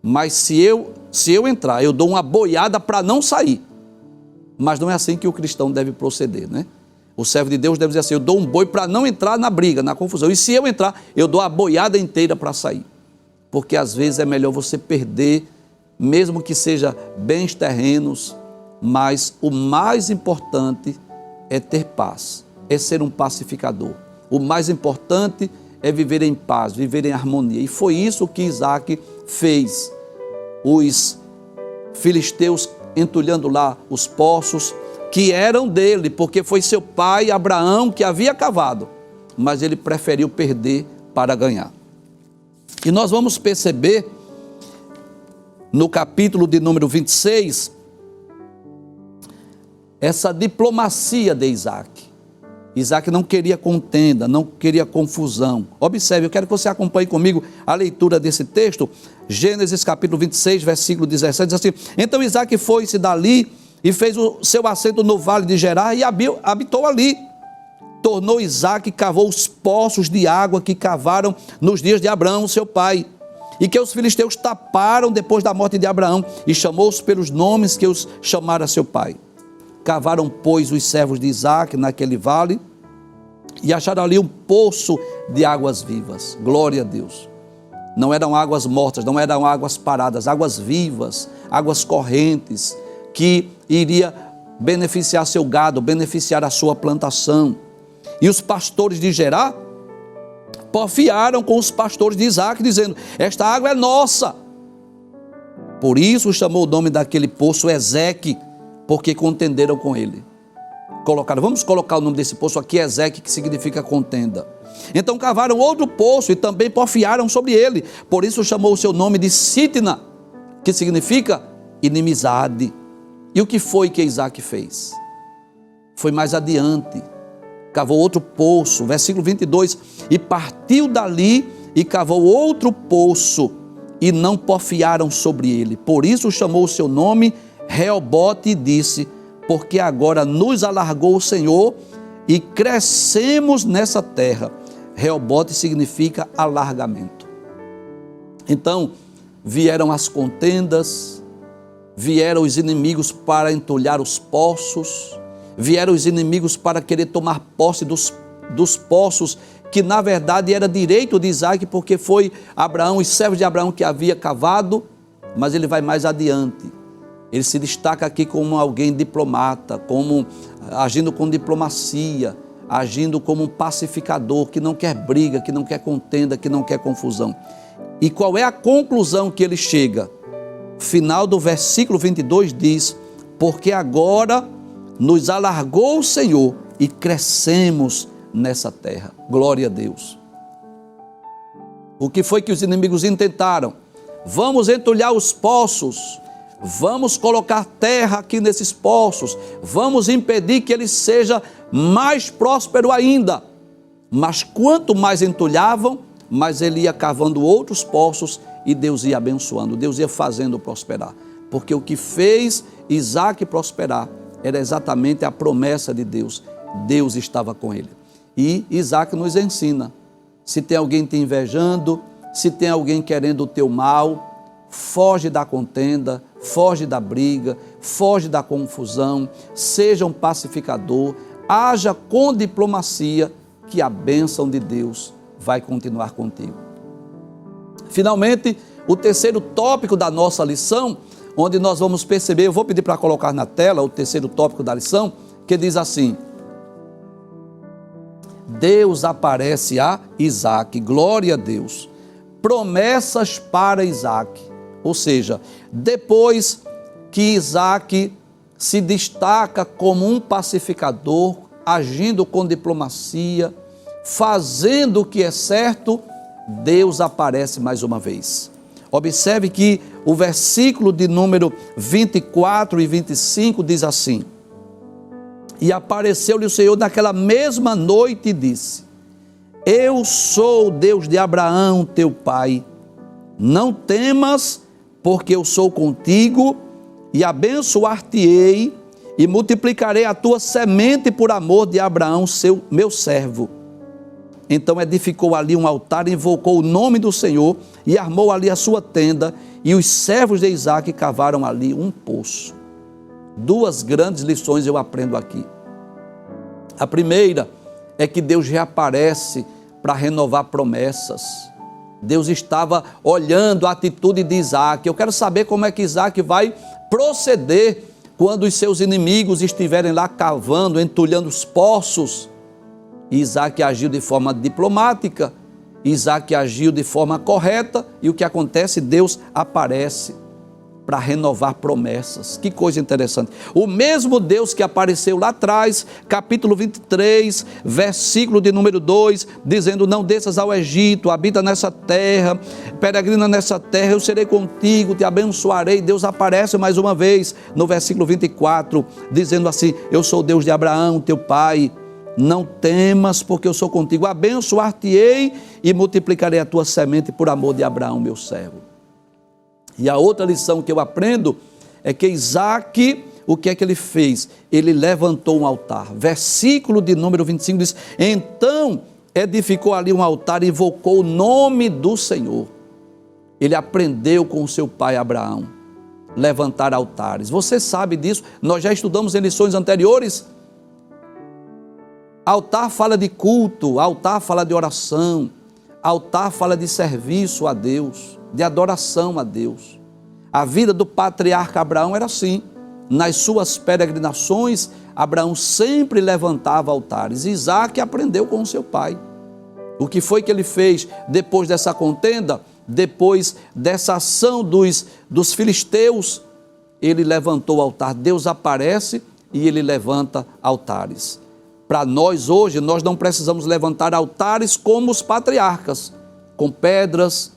mas se eu entrar, eu dou uma boiada para não sair. Mas não é assim que o cristão deve proceder, né? O servo de Deus deve dizer assim: eu dou um boi para não entrar na briga, na confusão. E se eu entrar, eu dou a boiada inteira para sair. Porque às vezes é melhor você perder, mesmo que seja bens terrenos, mas o mais importante é ter paz, é ser um pacificador. O mais importante é viver em paz, viver em harmonia. E foi isso que Isaac fez. Os filisteus entulhando lá os poços, que eram dele, porque foi seu pai Abraão que havia cavado, mas ele preferiu perder para ganhar. E nós vamos perceber no capítulo de número 26, essa diplomacia de Isaac. Isaac não queria contenda, não queria confusão. Observe, eu quero que você acompanhe comigo a leitura desse texto. Gênesis capítulo 26, versículo 17, diz assim: então Isaac foi-se dali e fez o seu assento no vale de Gerar e habitou ali. Tornou Isaac e cavou os poços de água que cavaram nos dias de Abraão, seu pai, e que os filisteus taparam depois da morte de Abraão, e chamou-os pelos nomes que os chamara seu pai. Cavaram, pois, os servos de Isaac naquele vale e acharam ali um poço de águas vivas. Glória a Deus. Não eram águas mortas, não eram águas paradas, águas vivas, águas correntes, que iria beneficiar seu gado, beneficiar a sua plantação. E os pastores de Gerar porfiaram com os pastores de Isaac, dizendo: esta água é nossa. Por isso chamou o nome daquele poço Ezeque, porque contenderam com ele. Vamos colocar o nome desse poço aqui, Ezeque, que significa contenda. Então cavaram outro poço e também porfiaram sobre ele. Por isso chamou o seu nome de Sitna, que significa inimizade. E o que foi que Isaac fez? Foi mais adiante. Cavou outro poço, versículo 22, e partiu dali e cavou outro poço, e não porfiaram sobre ele. Por isso chamou o seu nome Reobote e disse: porque agora nos alargou o Senhor e crescemos nessa terra. Reobote significa alargamento. Então vieram as contendas, vieram os inimigos para entulhar os poços, vieram os inimigos para querer tomar posse dos poços, que na verdade era direito de Isaac, porque foi Abraão, os servos de Abraão que havia cavado, mas ele vai mais adiante. Ele se destaca aqui como alguém diplomata, agindo com diplomacia, agindo como um pacificador, que não quer briga, que não quer contenda, que não quer confusão. E qual é a conclusão que ele chega? Final do versículo 22 diz: porque agora nos alargou o Senhor e crescemos nessa terra. Glória a Deus. O que foi que os inimigos intentaram? Vamos entulhar os poços, vamos colocar terra aqui nesses poços, vamos impedir que ele seja mais próspero ainda. Mas quanto mais entulhavam, mais ele ia cavando outros poços e Deus ia abençoando, Deus ia fazendo prosperar. Porque o que fez Isaac prosperar era exatamente a promessa de Deus. Deus estava com ele. E Isaac nos ensina: se tem alguém te invejando, se tem alguém querendo o teu mal, foge da contenda, foge da briga, foge da confusão, seja um pacificador, haja com diplomacia, que a bênção de Deus vai continuar contigo. Finalmente, o terceiro tópico da nossa lição, onde nós vamos perceber, eu vou pedir para colocar na tela o terceiro tópico da lição, que diz assim: Deus aparece a Isaac, glória a Deus, promessas para Isaac. Ou seja, depois que Isaac se destaca como um pacificador, agindo com diplomacia, fazendo o que é certo, Deus aparece mais uma vez. Observe que o versículo de número 24 e 25 diz assim: e apareceu-lhe o Senhor naquela mesma noite e disse: eu sou o Deus de Abraão, teu pai, não temas, porque eu sou contigo, e abençoar-te-ei, e multiplicarei a tua semente por amor de Abraão, meu servo. Então edificou ali um altar, invocou o nome do Senhor, e armou ali a sua tenda, e os servos de Isaac cavaram ali um poço. Duas grandes lições eu aprendo aqui. A primeira é que Deus reaparece para renovar promessas. Deus estava olhando a atitude de Isaac. Eu quero saber como é que Isaac vai proceder quando os seus inimigos estiverem lá cavando, entulhando os poços. Isaac agiu de forma diplomática, Isaac agiu de forma correta, e o que acontece? Deus aparece para renovar promessas. Que coisa interessante. O mesmo Deus que apareceu lá atrás, capítulo 23, versículo de número 2, dizendo: não desças ao Egito, habita nessa terra, peregrina nessa terra, eu serei contigo, te abençoarei. Deus aparece mais uma vez no versículo 24, dizendo assim: eu sou o Deus de Abraão, teu pai, não temas, porque eu sou contigo, abençoar-te-ei e multiplicarei a tua semente por amor de Abraão, meu servo. E a outra lição que eu aprendo é que Isaac, o que é que ele fez? Ele levantou um altar. Versículo de número 25 diz: então edificou ali um altar e invocou o nome do Senhor. Ele aprendeu com o seu pai Abraão levantar altares. Você sabe disso, nós já estudamos em lições anteriores. Altar fala de culto, altar fala de oração, altar fala de serviço a Deus, de adoração a Deus. A vida do patriarca Abraão era assim. Nas suas peregrinações, Abraão sempre levantava altares. Isaac aprendeu com o seu pai. O que foi que ele fez depois dessa contenda? Depois dessa ação dos filisteus, ele levantou o altar. Deus aparece e ele levanta altares. Para nós hoje, nós não precisamos levantar altares como os patriarcas, com pedras,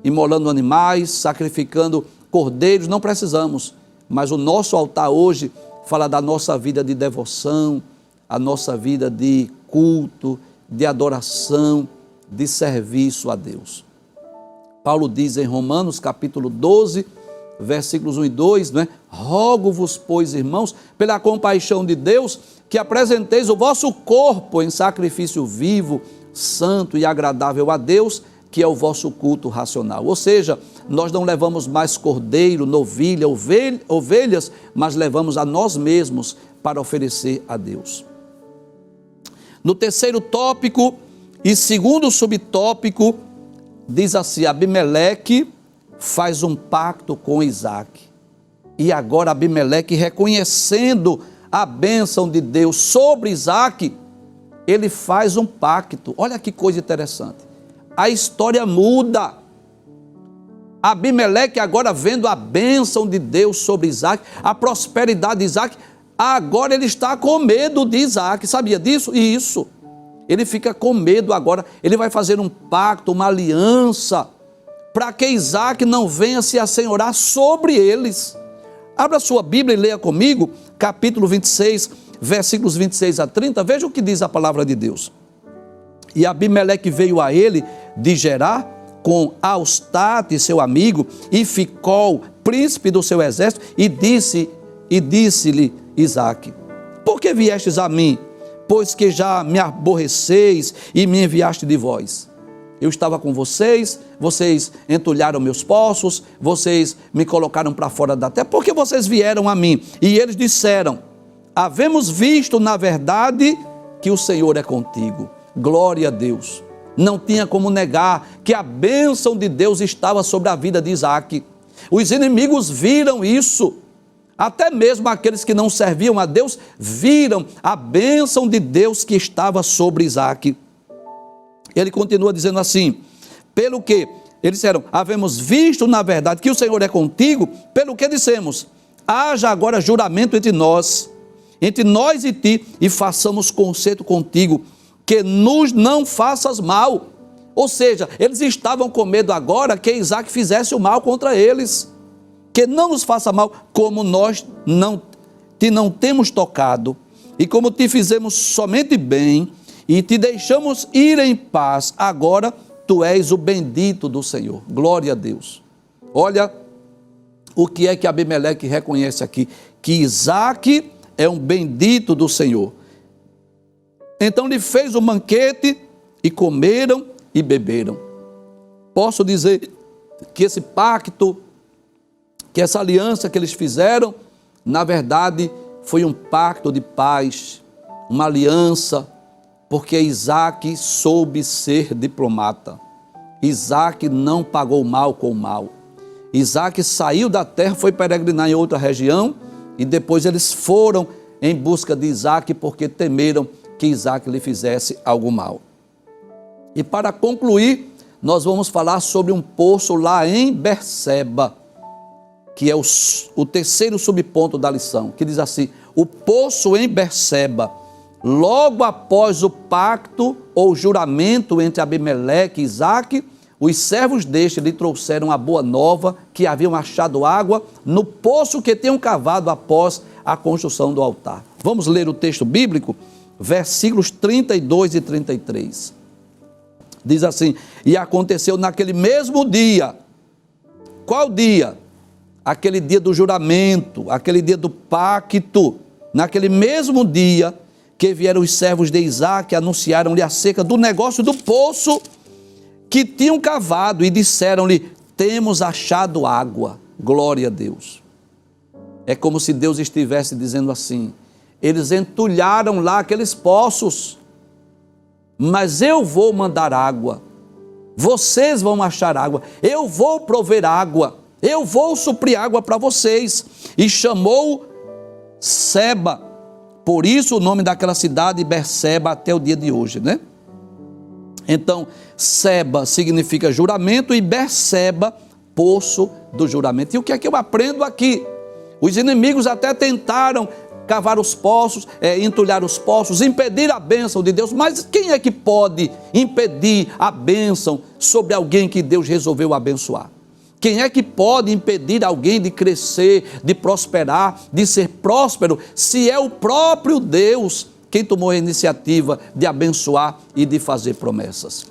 imolando animais, sacrificando cordeiros, não precisamos. Mas o nosso altar hoje fala da nossa vida de devoção, a nossa vida de culto, de adoração, de serviço a Deus. Paulo diz em Romanos capítulo 12, versículos 1 e 2, né? Rogo-vos, pois, irmãos, pela compaixão de Deus, que apresenteis o vosso corpo em sacrifício vivo, santo e agradável a Deus, que é o vosso culto racional. Ou seja, nós não levamos mais cordeiro, novilha, ovelhas, mas levamos a nós mesmos para oferecer a Deus. No terceiro tópico e segundo subtópico, diz assim: Abimeleque faz um pacto com Isaac. E agora Abimeleque, reconhecendo a bênção de Deus sobre Isaac, ele faz um pacto. Olha que coisa interessante. A história muda. Abimeleque agora vendo a bênção de Deus sobre Isaac, a prosperidade de Isaac, agora ele está com medo de Isaac. Sabia disso? Isso. Ele fica com medo agora. Ele vai fazer um pacto, uma aliança, para que Isaac não venha se assenhorar sobre eles. Abra sua Bíblia e leia comigo, capítulo 26, versículos 26 a 30. Veja o que diz a palavra de Deus. E Abimeleque veio a ele de Gerar, com Austate, seu amigo, e Ficol, príncipe do seu exército, e disse-lhe Isaac: por que viestes a mim? Pois que já me aborreceis e me enviaste de vós. Eu estava com vocês, vocês entulharam meus poços, vocês me colocaram para fora da terra. Por que vocês vieram a mim? E eles disseram: havemos visto, na verdade, que o Senhor é contigo. Glória a Deus. Não tinha como negar que a bênção de Deus estava sobre a vida de Isaac. Os inimigos viram isso. Até mesmo aqueles que não serviam a Deus viram a bênção de Deus que estava sobre Isaac. Ele continua dizendo assim: pelo que eles disseram, havemos visto na verdade que o Senhor é contigo, pelo que dissemos, haja agora juramento entre nós e ti, e façamos concerto contigo, que nos não faças mal. Ou seja, eles estavam com medo agora que Isaac fizesse o mal contra eles. Que não nos faça mal, como nós te não temos tocado, e como te fizemos somente bem, e te deixamos ir em paz, agora tu és o bendito do Senhor. Glória a Deus. Olha o que é que Abimeleque reconhece aqui, que Isaac é um bendito do Senhor. Então lhe fez um banquete, e comeram e beberam. Posso dizer que esse pacto, que essa aliança que eles fizeram, na verdade, foi um pacto de paz, uma aliança, porque Isaac soube ser diplomata. Isaac não pagou mal com mal. Isaac saiu da terra, foi peregrinar em outra região, e depois eles foram em busca de Isaac, porque temeram que Isaac lhe fizesse algo mal. E para concluir, nós vamos falar sobre um poço lá em Berseba, que é o terceiro subponto da lição, que diz assim: o poço em Berseba, logo após o pacto ou juramento entre Abimeleque e Isaac, os servos deste lhe trouxeram a boa nova que haviam achado água no poço que tinham cavado após a construção do altar. Vamos ler o texto bíblico, versículos 32 e 33. Diz assim: e aconteceu naquele mesmo dia. Qual dia? Aquele dia do juramento, aquele dia do pacto. Naquele mesmo dia que vieram os servos de Isaac, anunciaram-lhe acerca do negócio do poço que tinham cavado e disseram-lhe: temos achado água. Glória a Deus. É como se Deus estivesse dizendo assim: eles entulharam lá aqueles poços, mas eu vou mandar água, vocês vão achar água, eu vou prover água, eu vou suprir água para vocês. E chamou Seba, por isso o nome daquela cidade Berseba até o dia de hoje, né? Então, Seba significa juramento e Berseba, poço do juramento. E o que é que eu aprendo aqui? Os inimigos até tentaram cavar os poços, entulhar os poços, impedir a bênção de Deus. Mas quem é que pode impedir a bênção sobre alguém que Deus resolveu abençoar? Quem é que pode impedir alguém de crescer, de prosperar, de ser próspero, se é o próprio Deus quem tomou a iniciativa de abençoar e de fazer promessas?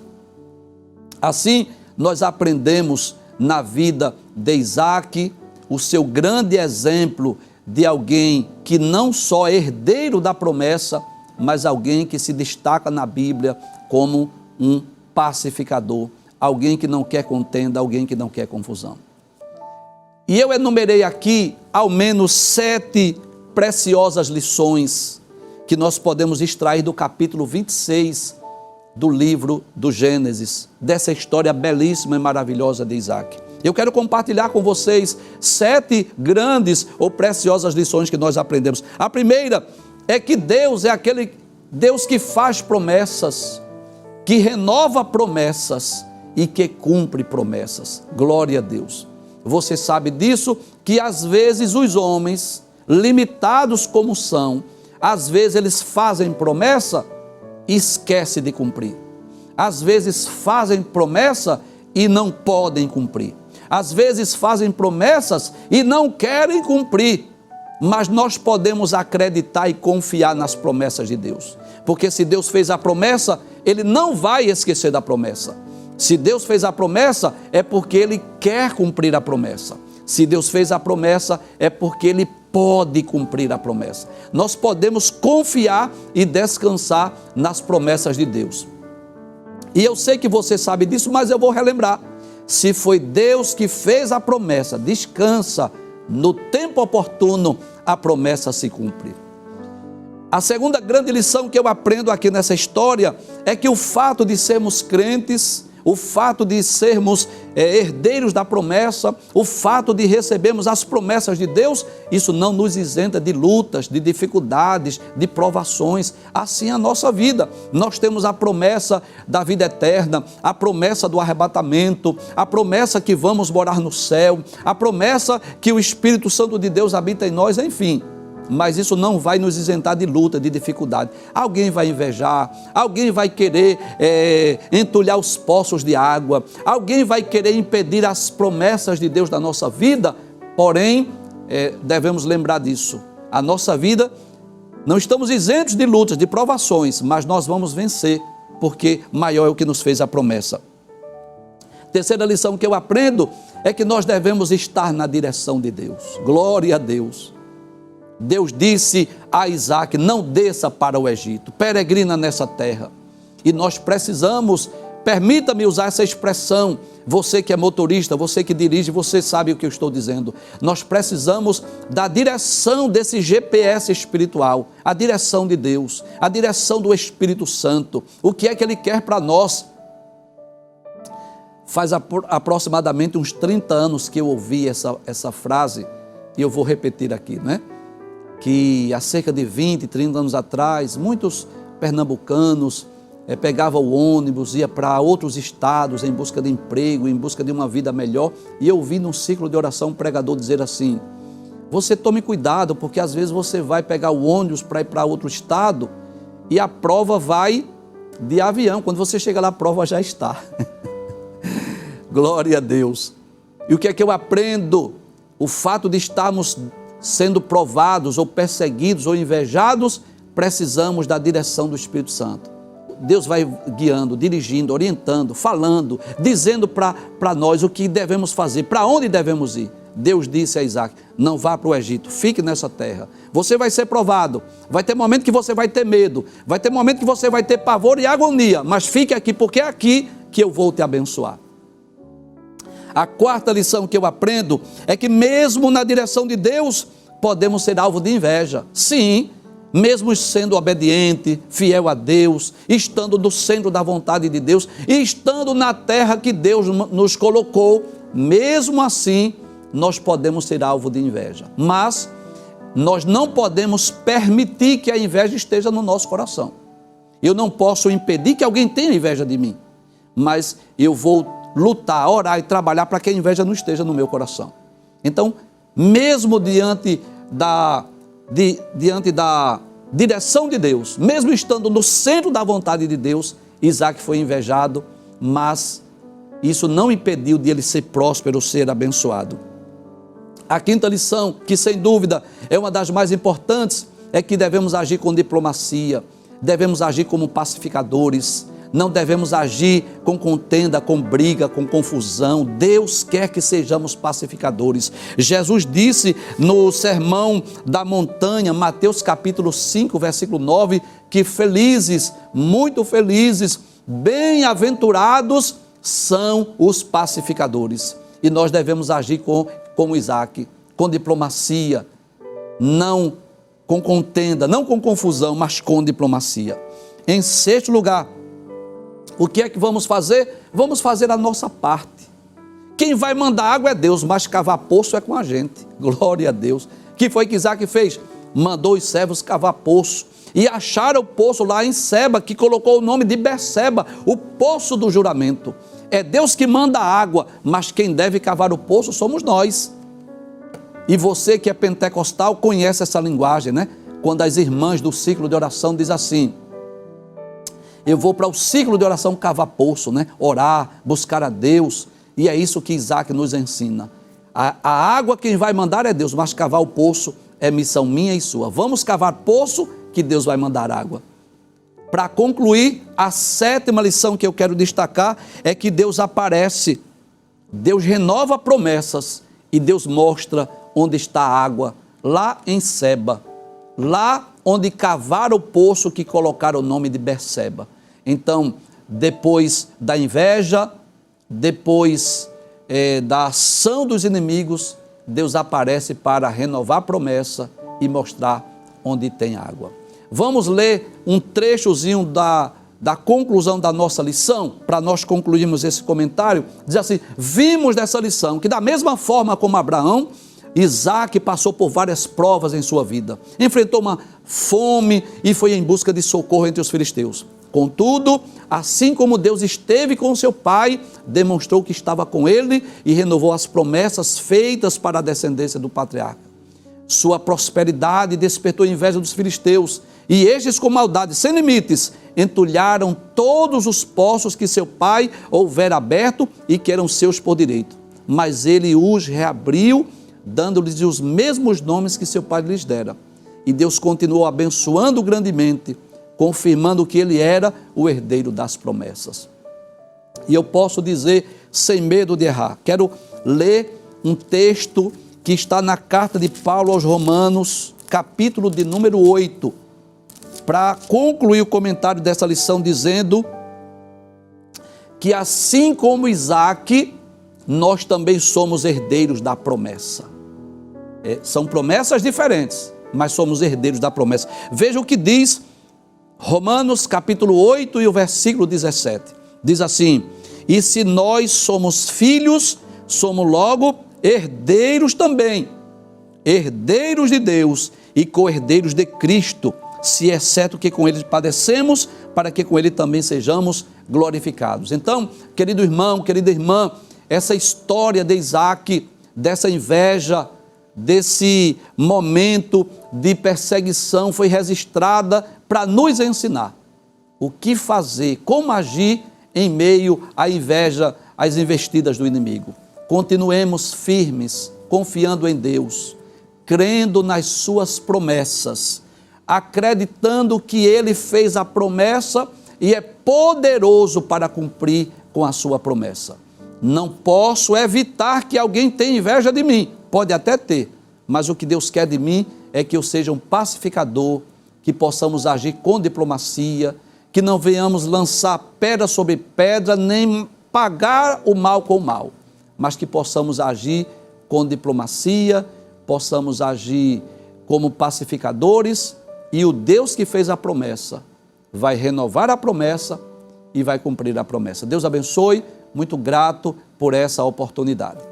Assim, nós aprendemos na vida de Isaac o seu grande exemplo de alguém que não só é herdeiro da promessa, mas alguém que se destaca na Bíblia como um pacificador, alguém que não quer contenda, alguém que não quer confusão. E eu enumerei aqui ao menos 7 preciosas lições que nós podemos extrair do capítulo 26 do livro do Gênesis, dessa história belíssima e maravilhosa de Isaac. Eu quero compartilhar com vocês 7 grandes ou preciosas lições que nós aprendemos. A primeira é que Deus é aquele Deus que faz promessas, que renova promessas e que cumpre promessas. Glória a Deus. Você sabe disso, que às vezes os homens, limitados como são, às vezes eles fazem promessa e esquecem de cumprir. Às vezes fazem promessa e não podem cumprir. Às vezes fazem promessas e não querem cumprir. Mas nós podemos acreditar e confiar nas promessas de Deus. Porque se Deus fez a promessa, Ele não vai esquecer da promessa. Se Deus fez a promessa, é porque Ele quer cumprir a promessa. Se Deus fez a promessa, é porque Ele pode cumprir a promessa. Nós podemos confiar e descansar nas promessas de Deus. E eu sei que você sabe disso, mas eu vou relembrar. Se foi Deus que fez a promessa, descansa, no tempo oportuno a promessa se cumpre. A segunda grande lição que eu aprendo aqui nessa história é que o fato de sermos crentes, o fato de sermos herdeiros da promessa, o fato de recebermos as promessas de Deus, isso não nos isenta de lutas, de dificuldades, de provações. Assim é a nossa vida. Nós temos a promessa da vida eterna, a promessa do arrebatamento, a promessa que vamos morar no céu, a promessa que o Espírito Santo de Deus habita em nós, enfim. Mas isso não vai nos isentar de luta, de dificuldade. Alguém vai invejar, alguém vai querer entulhar os poços de água, alguém vai querer impedir as promessas de Deus da nossa vida, porém, devemos lembrar disso. A nossa vida, não estamos isentos de lutas, de provações, mas nós vamos vencer, porque maior é o que nos fez a promessa. Terceira lição que eu aprendo é que nós devemos estar na direção de Deus. Glória a Deus. Deus disse a Isaac: não desça para o Egito, peregrina nessa terra. E nós precisamos, permita-me usar essa expressão, você que é motorista, você que dirige, você sabe o que eu estou dizendo. Nós precisamos da direção desse GPS espiritual, a direção de Deus, a direção do Espírito Santo. O que é que Ele quer para nós? Faz aproximadamente uns 30 anos que eu ouvi essa frase, e eu vou repetir aqui, né? Que há cerca de 20, 30 anos atrás, muitos pernambucanos, pegava o ônibus, ia para outros estados em busca de emprego, em busca de uma vida melhor, e eu vi num ciclo de oração um pregador dizer assim: você tome cuidado, porque às vezes você vai pegar o ônibus para ir para outro estado e a prova vai de avião, quando você chega lá a prova já está. Glória a Deus. E o que é que eu aprendo? O fato de estarmos sendo provados ou perseguidos ou invejados, precisamos da direção do Espírito Santo. Deus vai guiando, dirigindo, orientando, falando, dizendo para nós o que devemos fazer, para onde devemos ir. Deus disse a Isaac: não vá para o Egito, fique nessa terra. Você vai ser provado, vai ter momento que você vai ter medo, vai ter momento que você vai ter pavor e agonia, mas fique aqui, porque é aqui que eu vou te abençoar. A quarta lição que eu aprendo é que mesmo na direção de Deus, podemos ser alvo de inveja. Sim, mesmo sendo obediente, fiel a Deus, estando no centro da vontade de Deus, e estando na terra que Deus nos colocou, mesmo assim, nós podemos ser alvo de inveja. Mas nós não podemos permitir que a inveja esteja no nosso coração. Eu não posso impedir que alguém tenha inveja de mim, mas eu vou lutar, orar e trabalhar para que a inveja não esteja no meu coração. Então, mesmo diante da direção de Deus, mesmo estando no centro da vontade de Deus, Isaac foi invejado, mas isso não impediu de ele ser próspero, ser abençoado. A quinta lição, que sem dúvida é uma das mais importantes, é que devemos agir com diplomacia, devemos agir como pacificadores, não devemos agir com contenda, com briga, com confusão. Deus quer que sejamos pacificadores. Jesus disse no Sermão da Montanha, Mateus capítulo 5, versículo 9, que felizes, muito felizes, bem-aventurados são os pacificadores. E nós devemos agir como Isaac, com diplomacia, não com contenda, não com confusão, mas com diplomacia. Em sexto lugar, o que é que vamos fazer? Vamos fazer a nossa parte. Quem vai mandar água é Deus, mas cavar poço é com a gente. Glória a Deus. O que foi que Isaac fez? Mandou os servos cavar poço. E acharam o poço lá em Seba, que colocou o nome de Berseba, o poço do juramento. É Deus que manda a água, mas quem deve cavar o poço somos nós. E você que é pentecostal conhece essa linguagem, né? Quando as irmãs do ciclo de oração dizem assim: eu vou para o ciclo de oração cavar poço, né? Orar, buscar a Deus. E é isso que Isaac nos ensina. A água quem vai mandar é Deus, mas cavar o poço é missão minha e sua. Vamos cavar poço que Deus vai mandar água. Para concluir, a sétima lição que eu quero destacar é que Deus aparece, Deus renova promessas e Deus mostra onde está a água, lá em Seba, lá onde cavaram o poço que colocaram o nome de Berseba. Então, depois da inveja, depois da ação dos inimigos, Deus aparece para renovar a promessa e mostrar onde tem água. Vamos ler um trechozinho da conclusão da nossa lição, para nós concluirmos esse comentário. Diz assim: vimos dessa lição que da mesma forma como Abraão, Isaac passou por várias provas em sua vida, enfrentou uma fome e foi em busca de socorro entre os filisteus. Contudo, assim como Deus esteve com seu pai, demonstrou que estava com ele e renovou as promessas feitas para a descendência do patriarca. Sua prosperidade despertou a inveja dos filisteus, e estes, com maldade sem limites, entulharam todos os poços que seu pai houvera aberto e que eram seus por direito. Mas ele os reabriu, dando-lhes os mesmos nomes que seu pai lhes dera. E Deus continuou abençoando grandemente, confirmando que ele era o herdeiro das promessas. E eu posso dizer, sem medo de errar, quero ler um texto que está na carta de Paulo aos Romanos, capítulo de número 8, para concluir o comentário dessa lição, dizendo que assim como Isaac, nós também somos herdeiros da promessa. São promessas diferentes, mas somos herdeiros da promessa. Veja o que diz Romanos capítulo 8 e o versículo 17. Diz assim: e se nós somos filhos, somos logo herdeiros também, herdeiros de Deus e co-herdeiros de Cristo, se é certo que com ele padecemos, para que com ele também sejamos glorificados. Então, querido irmão, querida irmã, essa história de Isaac, dessa inveja, desse momento de perseguição foi registrada para nos ensinar o que fazer, como agir em meio à inveja, às investidas do inimigo. Continuemos firmes, confiando em Deus, crendo nas suas promessas, acreditando que Ele fez a promessa e é poderoso para cumprir com a sua promessa. Não posso evitar que alguém tenha inveja de mim, pode até ter, mas o que Deus quer de mim é que eu seja um pacificador, que possamos agir com diplomacia, que não venhamos lançar pedra sobre pedra, nem pagar o mal com o mal, mas que possamos agir com diplomacia, possamos agir como pacificadores, e o Deus que fez a promessa vai renovar a promessa e vai cumprir a promessa. Deus abençoe, muito grato por essa oportunidade.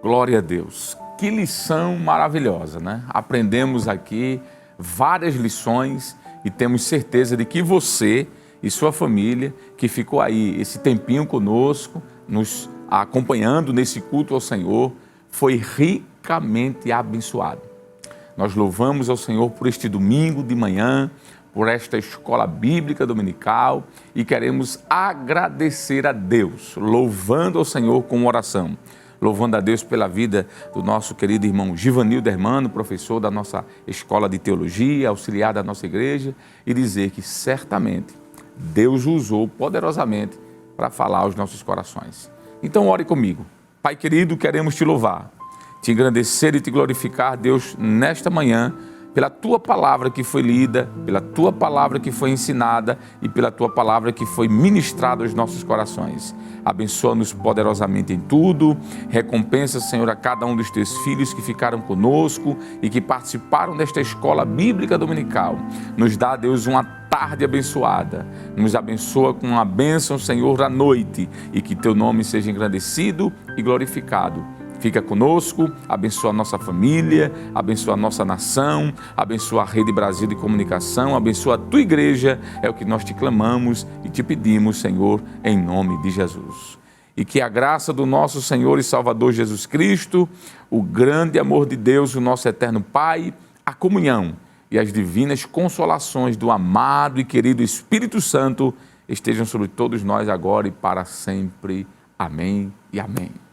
Glória a Deus. Que lição maravilhosa, né? Aprendemos aqui várias lições e temos certeza de que você e sua família, que ficou aí esse tempinho conosco, nos acompanhando nesse culto ao Senhor, foi ricamente abençoado. Nós louvamos ao Senhor por este domingo de manhã, por esta escola bíblica dominical e queremos agradecer a Deus, louvando ao Senhor com oração. Louvando a Deus pela vida do nosso querido irmão Givanildo Hermano, professor da nossa escola de teologia, auxiliar da nossa igreja, e dizer que certamente Deus o usou poderosamente para falar aos nossos corações. Então ore comigo. Pai querido, queremos te louvar, te engrandecer e te glorificar, Deus, nesta manhã, pela tua palavra que foi lida, pela tua palavra que foi ensinada e pela tua palavra que foi ministrada aos nossos corações. Abençoa-nos poderosamente em tudo, recompensa, Senhor, a cada um dos teus filhos que ficaram conosco e que participaram desta escola bíblica dominical. Nos dá, Deus, uma tarde abençoada, nos abençoa com uma bênção, Senhor, à noite, e que teu nome seja engrandecido e glorificado. Fica conosco, abençoa a nossa família, abençoa a nossa nação, abençoa a Rede Brasil de Comunicação, abençoa a tua igreja, é o que nós te clamamos e te pedimos, Senhor, em nome de Jesus. E que a graça do nosso Senhor e Salvador Jesus Cristo, o grande amor de Deus, o nosso eterno Pai, a comunhão e as divinas consolações do amado e querido Espírito Santo estejam sobre todos nós agora e para sempre. Amém e amém.